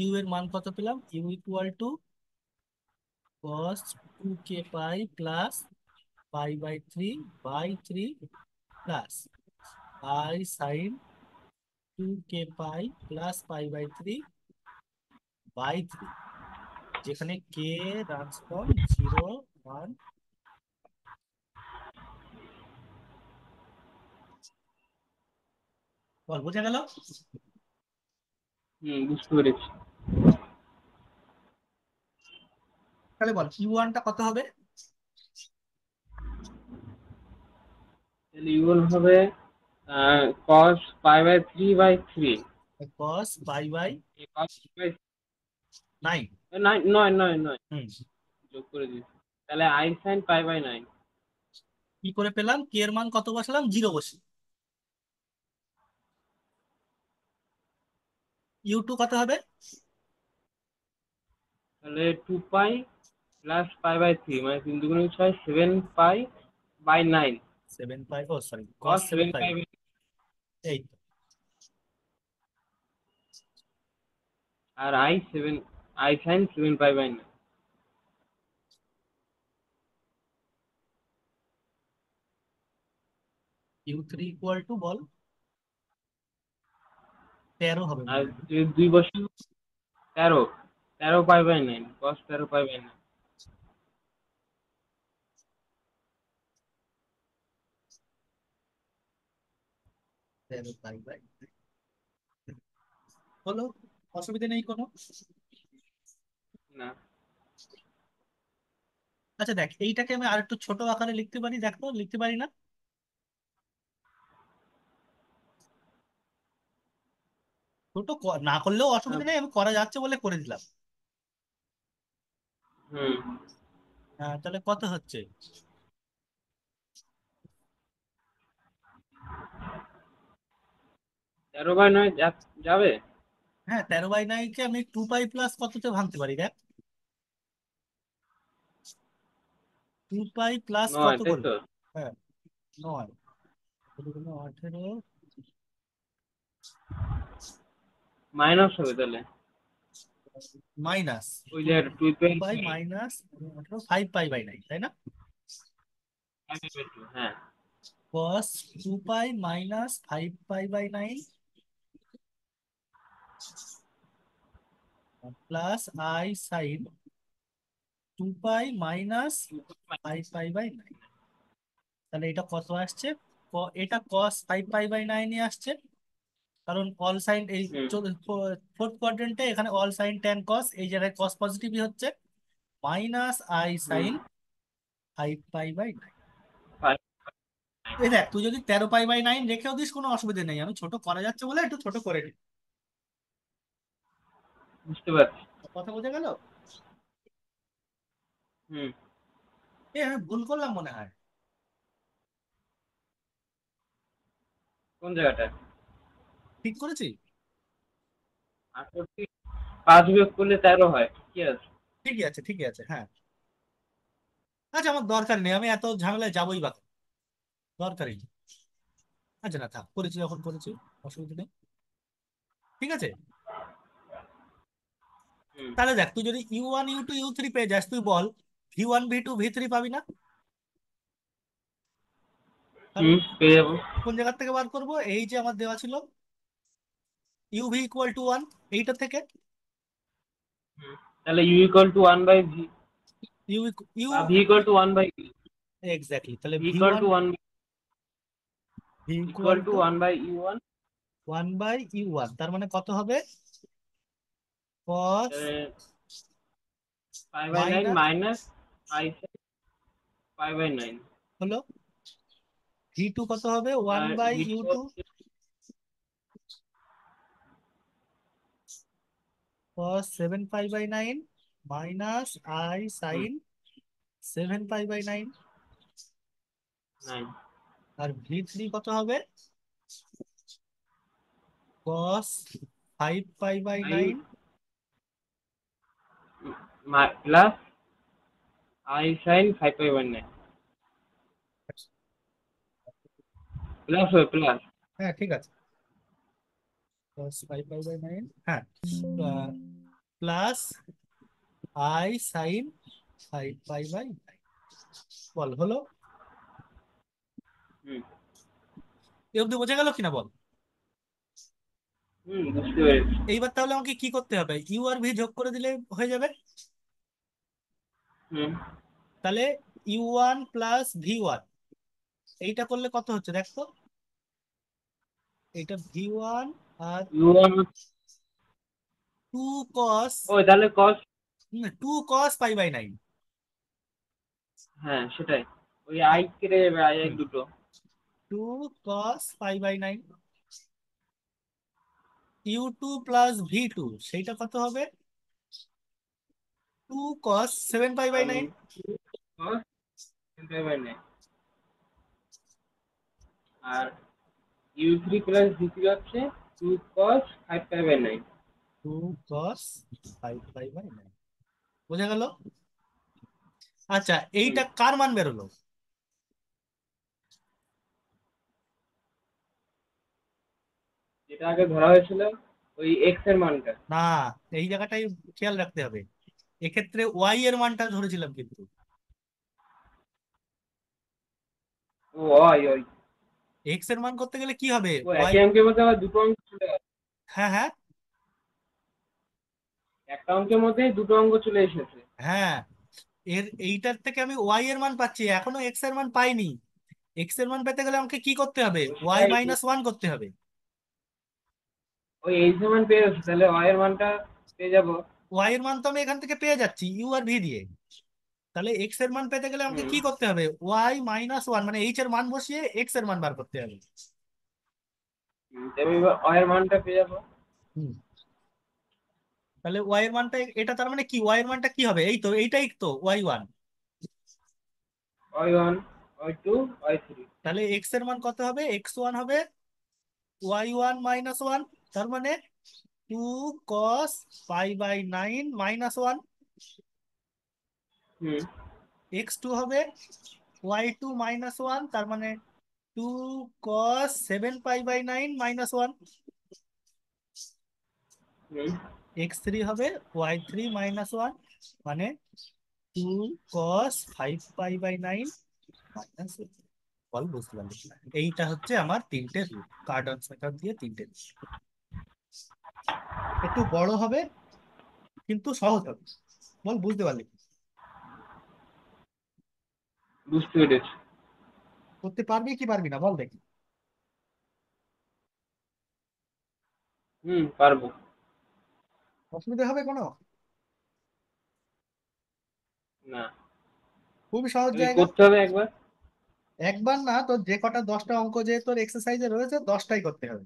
S1: ইউ এর মান কত পেলাম? U equal to cos 2 k pi plus পাই/3/3 plus i sine 2 k pi plus পাই/3/3, যেখানে কে রানস ফ্রম 0 1। বল বোঝা গেল?
S2: হুম, বুঝতে পেরেছি।
S1: তাহলে বল ইউ 1টা কত হবে?
S2: তাহলে ইউ1 হবে cos π/3/3।
S1: Cos pi by
S2: cos by
S1: 9।
S2: নয় নয় নয় নয়,
S1: হুম।
S2: যোগ করে দিচ্ছি। তাহলে I sin π/9।
S1: কি করে পেলাম? কে এর মান কত বসালাম? 0 বসি। ইউ টু কত হবে?
S2: তাহলে 2π প্লাস π/3 মানে 3 × 6 7π/9।
S1: 7 পাই, ও সরি, কস
S2: cos
S1: 7 পাই।
S2: 7π।
S1: এই তো।
S2: আর I sin 7π/9।
S1: ইউ3 ইকুয়াল টু বল 13 হবে
S2: আর
S1: মনে হয়।
S2: যদি 2 বছর 13 cos 13π/9।
S1: 13 পাই বাই, হলো, অসুবিধা নেই কোনো।
S2: না।
S1: আচ্ছা দেখ, এইটাকে আমি আর একটু ছোট আকারে লিখতে পারি, দেখো লিখতে পারি না? ছোট না করলেও অসুবিধা
S2: আহ,
S1: নেই, আমি করা যাচ্ছে বলে করে দিলাম।
S2: হুম।
S1: হ্যাঁ, তাহলে কত হচ্ছে?
S2: 13/9 যাবে।
S1: হ্যাঁ, 13/9 কে আমি 2 পাই প্লাস কততে ভাঙতে পারি দেখ। 2 পাই প্লাস
S2: নয়,
S1: কত
S2: তাই
S1: করলে?
S2: তো।
S1: হ্যাঁ, 9, 18,
S2: মাইনাস হবে তাহলে।
S1: মাইনাস
S2: ওই
S1: টু
S2: যে two
S1: two
S2: twelve
S1: pi minus 5 pi by 9, তাই না?
S2: হ্যাঁ।
S1: Cos 2 pi minus 5 pi by 9 plus i sine 2 pi minus 5 pi by 9। তাহলে এটা কত আসছে? এটা কস 5 পাই বাই 9 আসছে, কারণ অল সাইন এই
S2: হুম
S1: ফোর্থ কোয়াড্রেন্টে এখানে অল সাইন ট্যান কস, এই জায়গায় কস পজিটিভই হচ্ছে। Minus i
S2: hmm.
S1: Sine 5 pi by 9।
S2: Five.
S1: এই দেখ, তুই যদি 13 পাই বাই 9 রেখেও দিস কোনো অসুবিধা নেই, আমি ছোট করা যাচ্ছে বলে একটু ছোট করে দিই।
S2: বুঝতে পারছি।
S1: কথা বোঝা গেল?
S2: হুম।
S1: আমি ভুল করলাম মনে হয়।
S2: কোন জায়গাটা?
S1: ঠিক করেছি?
S2: 68। 5 বিয়োগ করলে 13 হয়, কি আছে।
S1: ঠিকই আছে, ঠিকই আছে, হ্যাঁ। আচ্ছা, আমার দরকার নেই, আমি এত ঝামেলায় যাবোই বা কেন? দরকারই নেই। আচ্ছা না, থাক, করেছি যখন করেছি, অসুবিধা নেই। ঠিক আছে।
S2: হুম
S1: তাহলে দেখ, তুই যদি ইউ1 ইউ2 ইউ3 পেয়ে যাস, তুই বল V1 V2 V3 পাবি না? তাহলে
S2: পেয়ে যাবো।
S1: কোন জায়গা থেকে বার করবো? এই যে আমার দেওয়া ছিল UV = 1, এইটা থেকে।
S2: হুম। তাহলে U = 1/v
S1: ইউ ইউ
S2: বা V = 1/u।
S1: এক্স্যাক্টলি, তাহলে
S2: V
S1: v
S2: equal
S1: one
S2: to 1
S1: v
S2: equal
S1: equal
S2: to
S1: to
S2: 1/u1।
S1: 1/U1, তার মানে কত হবে? Cos
S2: π/9
S1: minus,
S2: minus I sin π/9।
S1: হলো V2 কত হবে? ওয়ান
S2: আর
S1: বাই
S2: V2
S1: ইউ টু
S2: হচ্ছে।
S1: Cos 7 pi by 9 minus i
S2: hmm
S1: sine 7 pi by 9।
S2: 9।
S1: আর V3 কত হবে? Cos 5 pi by 9
S2: plus I sin 5/9। Plus হবে প্লাস।
S1: হ্যাঁ, ঠিক আছে। কস 5 পাই বাই 9, হ্যাঁ, plus i sine 5 pi by 9। বল হলো?
S2: হুম
S1: এ অব্দি বোঝা গেল কিনা বল?
S2: বুঝতে পেরেছি।
S1: এইবার তাহলে আমাকে কি করতে হবে? ইউ আর ভি যোগ করে দিলে হয়ে যাবে।
S2: হুম
S1: তাহলে U1 + V1, এইটা করলে কত হচ্ছে দেখ তো। এইটা V1 আর
S2: U1।
S1: 2 cos,
S2: ওই তাহলে cos।
S1: 2 cos π/9।
S2: হ্যাঁ সেটাই। ওই I কেটে যাবে, I
S1: হুম।
S2: দুটো।
S1: 2 cos π/9। u2 প্লাস v2 সেইটা কত হবে? 2 cos 7π/9।
S2: 2 cos 7/9। আর u3 প্লাস v3 হচ্ছে 2 cos 5π/9।
S1: 2 cos 5π/9। বোঝা গেল? আচ্ছা,
S2: হুম,
S1: এইটা কার মান বেরোলো?
S2: যেটা আগে ধরা হয়েছিল ওই এক্স এর মানটা।
S1: না, এই জায়গাটাই খেয়াল রাখতে হবে। এক্ষেত্রে ওয়াই এর মানটা ধরেছিলাম কিন্তু।
S2: ও ওই ওই
S1: এক্স এর মান করতে গেলে কি হবে?
S2: ও
S1: ওয়াই।
S2: একই অঙ্কের মধ্যে আবার দুটো অঙ্ক চলে আসে।
S1: হ্যাঁ, হ্যাঁ,
S2: একটা অঙ্কের মধ্যে দুটো অঙ্ক চলে এসেছে।
S1: হ্যাঁ। এইটার থেকে আমি ওয়াই এর মান পাচ্ছি, এখনো এক্স এর মান পাইনি। এক্স এর মান পেতে গেলে আমাকে কি করতে হবে?
S2: ও
S1: ওয়াই
S2: সেটাই,
S1: -1 করতে হবে।
S2: ওই এইচ এর মান পেয়ে যাচ্ছে, তাহলে ওয়াই এর মানটা পেয়ে যাবো।
S1: ওয়াই এর মান তো আমি এখান থেকে পেয়ে যাচ্ছি ইউ আর ভি দিয়ে। তাহলে এক্স এর মান পেতে গেলে আমাকে
S2: হুম,
S1: কি করতে হবে? ওয়াই -1 মানে এইচ এর মান বসিয়ে এক্স এর মান বার করতে হবে।
S2: আমি এবার ওয়াই এর মানটা পেয়ে যাবো।
S1: হুম। তাহলে ওয়াই এর মানটা এটা, তার মানে কি ওয়াই এর মানটা কি হবে? এই তো এইটাই তো ওয়াই 1।
S2: Y 1, Y 2, Y 3।
S1: তাহলে এক্স এর মান কত হবে? x1 হবে y1 - 1, তার মানে 2 cos π/9 - 1।
S2: হুম,
S1: x2 হবে y2 - 1, তার মানে 2 cos 7π/9 - 1।
S2: হুম,
S1: x3 হবে y3 - 1, মানে 2 cos 5π/9 - 1। বল, বুঝতে পারলি? এইটা হচ্ছে আমার তিনটে রুট, কার্ডন মেথড দিয়ে তিনটে root। একটু বড় হবে কিন্তু সহজ হবে। বল, বুঝতে পারলি?
S2: বুঝতে পেরেছি।
S1: করতে পারবি কি পারবি না বল দেখি।
S2: হুম, পারবো।
S1: অসুবিধা হবে কোনো?
S2: না,
S1: খুবই সহজ
S2: ওই
S1: জায়গা।
S2: করতে হবে একবার।
S1: একবার না, তোর যে কটা 10টা অঙ্ক যে তোর এক্সারসাইজে রয়েছে 10টাই করতে হবে।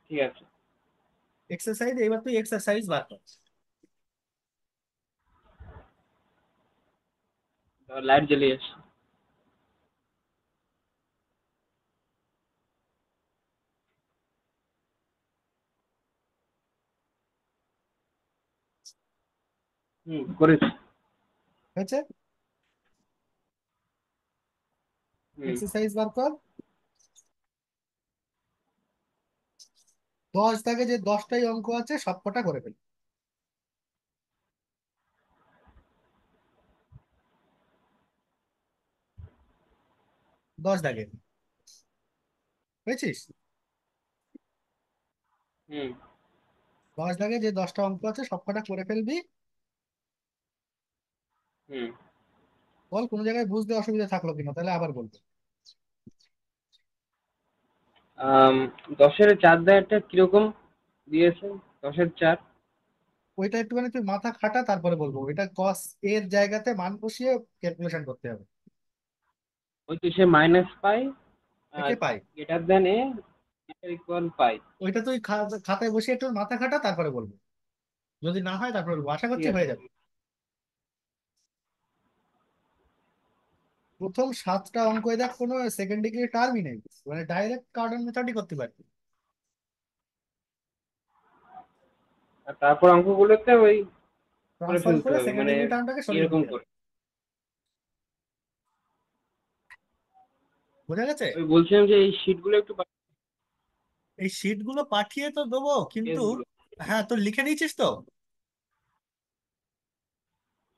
S2: ঠিক আছে।
S1: এক্সারসাইজ, এবার তুই এক্সারসাইজ বার কর।
S2: লাইট জ্বালিয়ে আসছি। হুম, করেছি।
S1: হয়েছে?
S2: হুম,
S1: এক্সারসাইজ বার কর। 10 দাগে যে 10টাই অঙ্ক আছে সব কটা করে ফেল। 10 দাগে হয়েছিস?
S2: হুম,
S1: 10 দাগে যে 10টা অঙ্ক আছে সব কটা করে ফেলবি।
S2: হুম।
S1: বল কোনো জায়গায় বুঝতে অসুবিধা থাকলো কিনা, তাহলে আবার বলবো।
S2: আম, 10-এর 4 দাগেরটা কিরকম দিয়েছে? 10-এর 4।
S1: ওইটা একটুখানি তুই মাথা খাটা, তারপরে বলবো। ওইটা কস এর জায়গাতে মান বসিয়ে ক্যালকুলেশন করতে হবে।
S2: ওই তো সে মাইনাস পাই আর
S1: একে পাই।
S2: গ্রেটার দেন এ ইকুয়াল পাই।
S1: ওইটা তুই খাতায় বসিয়ে একটু মাথা খাটা, তারপরে বলবো। যদি না হয় তারপরে বলবো, আশা
S2: ঠিক
S1: করছি
S2: আছে।
S1: হয়ে যাবে। প্রথম 7টা অঙ্ক দেখ কোনো সেকেন্ড ডিগ্রি টার্মই নেই, মানে ডাইরেক্ট কার্ডন মেথডই করতে পারবি।
S2: আর তারপর অঙ্কগুলোতে ওই করে
S1: ট্রান্সফর্ম
S2: ফেলতে
S1: করে
S2: হবে,
S1: সেকেন্ড
S2: মানে
S1: ডিগ্রি টার্মটাকে সরিয়ে
S2: এরকম
S1: দিতে হবে।
S2: করে।
S1: বোঝা গেছে?
S2: ওই বলছিলাম যে এই শিটগুলো একটু
S1: এই শিট গুলো পাঠিয়ে তো দেবো কিন্তু।
S2: কেসগুলো।
S1: হ্যাঁ, তো লিখে নিয়েছিস তো?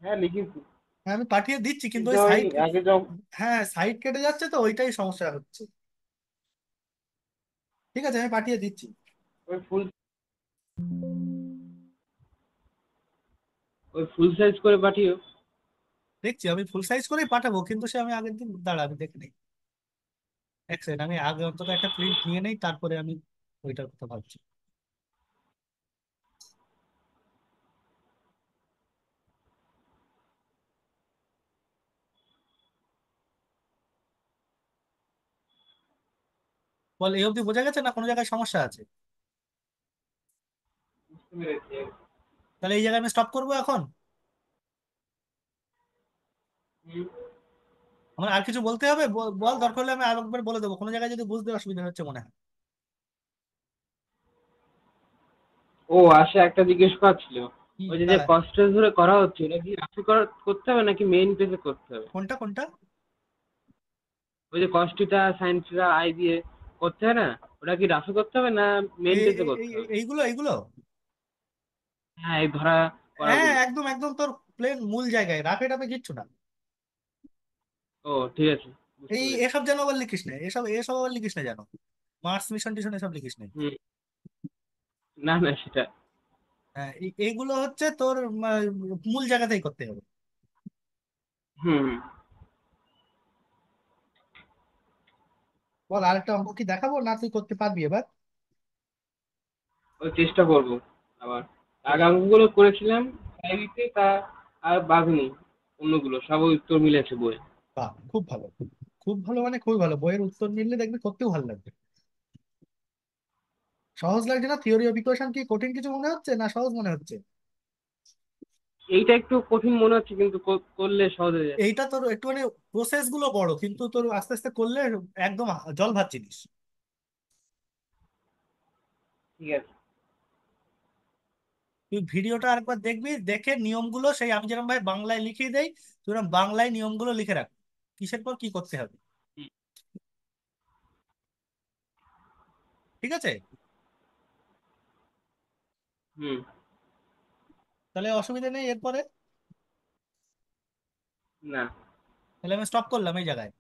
S2: হ্যাঁ, লিখেছি।
S1: হ্যাঁ, আমি পাঠিয়ে দিচ্ছি কিন্তু
S2: কিন্তু
S1: ওই
S2: ওই
S1: সাইড।
S2: আগে যখন
S1: হ্যাঁ, সাইড কেটে যাচ্ছে তো, ওইটাই সমস্যা হচ্ছে। ঠিক আছে, আমি পাঠিয়ে দিচ্ছি।
S2: ওই ফুল সাইজ করে পাঠিও।
S1: দেখছি, আমি ফুল সাইজ করেই পাঠাবো, কিন্তু সে আমি আগের দিন দাঁড়া, আমি দেখে নিই। এক সেকেন্ড, আমি আগে অন্তত একটা প্রিন্ট নিয়ে নেই, তারপরে আমি ওইটার কথা ভাবছি। বল, এই অবধি বোঝা গেছে না কোনো জায়গায় সমস্যা আছে?
S2: বুঝতে পেরেছি।
S1: তাহলে এই জায়গায় আমি স্টপ করবো এখন।
S2: হুম।
S1: আমার আর কিছু বলতে হবে? বল, দরকার হলে আমি আরেকবার বলে দেবো, কোনো জায়গায় যদি বুঝতে অসুবিধা হচ্ছে মনে হয়।
S2: ও আশা একটা জিজ্ঞেস করার ছিল।
S1: কি
S2: ওই যে যে
S1: তাহলে?
S2: কষ্ট ধরে করা হচ্ছে এটা কি রাফি করতে হবে নাকি মেইন পেজে করতে হবে?
S1: কোনটা কোনটা?
S2: ওই যে কস্টিটা সাইনসিটা আই দিয়ে করতে হয় না, ওটা কি রাফি করতে হবে না মেইন পেজে করতে হবে?
S1: এইগুলো এইগুলো
S2: হ্যাঁ এই ধরা
S1: হ্যাঁ,
S2: করাগুলো।
S1: একদম একদম তোর প্লেন মূল জায়গায়, রাফে টাফে কিচ্ছু না।
S2: ও ঠিক আছে, বুঝতে পেরেছি।
S1: এসব যেন আবার লিখিস না, এসব এসব আবার লিখিস না যেন, মার্স মিশন টিশন এসব লিখিস না।
S2: হুম। না না সেটা।
S1: হ্যাঁ, এইগুলো হচ্ছে তোর মূল জায়গাতেই করতে হবে।
S2: হুম হুম।
S1: বল, আরেকটা অঙ্ক কি দেখাবো না তুই করতে পারবি এবার?
S2: ওই চেষ্টা করব আবার। আগে অঙ্কগুলো করেছিলাম ডায়েরিতে, তা আর বাগনি, অন্যগুলো সব উত্তর মিলেছে বই।
S1: বাহ, খুব ভালো। খুব ভালো মানে খুবই ভালো, বইয়ের উত্তর মিললে দেখবি করতেও ভালো লাগবে। সহজ লাগছে না? থিওরি অফ ইকুয়েশন কি কঠিন কিছু মনে হচ্ছে না সহজ মনে হচ্ছে?
S2: এইটা একটু কঠিন মনে হচ্ছে কিন্তু করলে সহজ হয়ে যাচ্ছে।
S1: এইটা তোর একটু মানে প্রসেস গুলো বড়, কিন্তু তোর আস্তে আস্তে করলে একদম জল ভাত জিনিস।
S2: ঠিক আছে।
S1: তুই ভিডিওটা আরেকবার দেখবি, দেখে নিয়মগুলো সেই আমি যেরকম ভাই বাংলায় লিখিয়ে দেই, তুই এরকম বাংলায় নিয়মগুলো লিখে রাখ, কিসের পর কি করতে হবে।
S2: হুম
S1: ঠিক আছে?
S2: হুম।
S1: তাহলে অসুবিধা নেই এরপরে।
S2: না।
S1: তাহলে আমি স্টপ করলাম এই জায়গায়।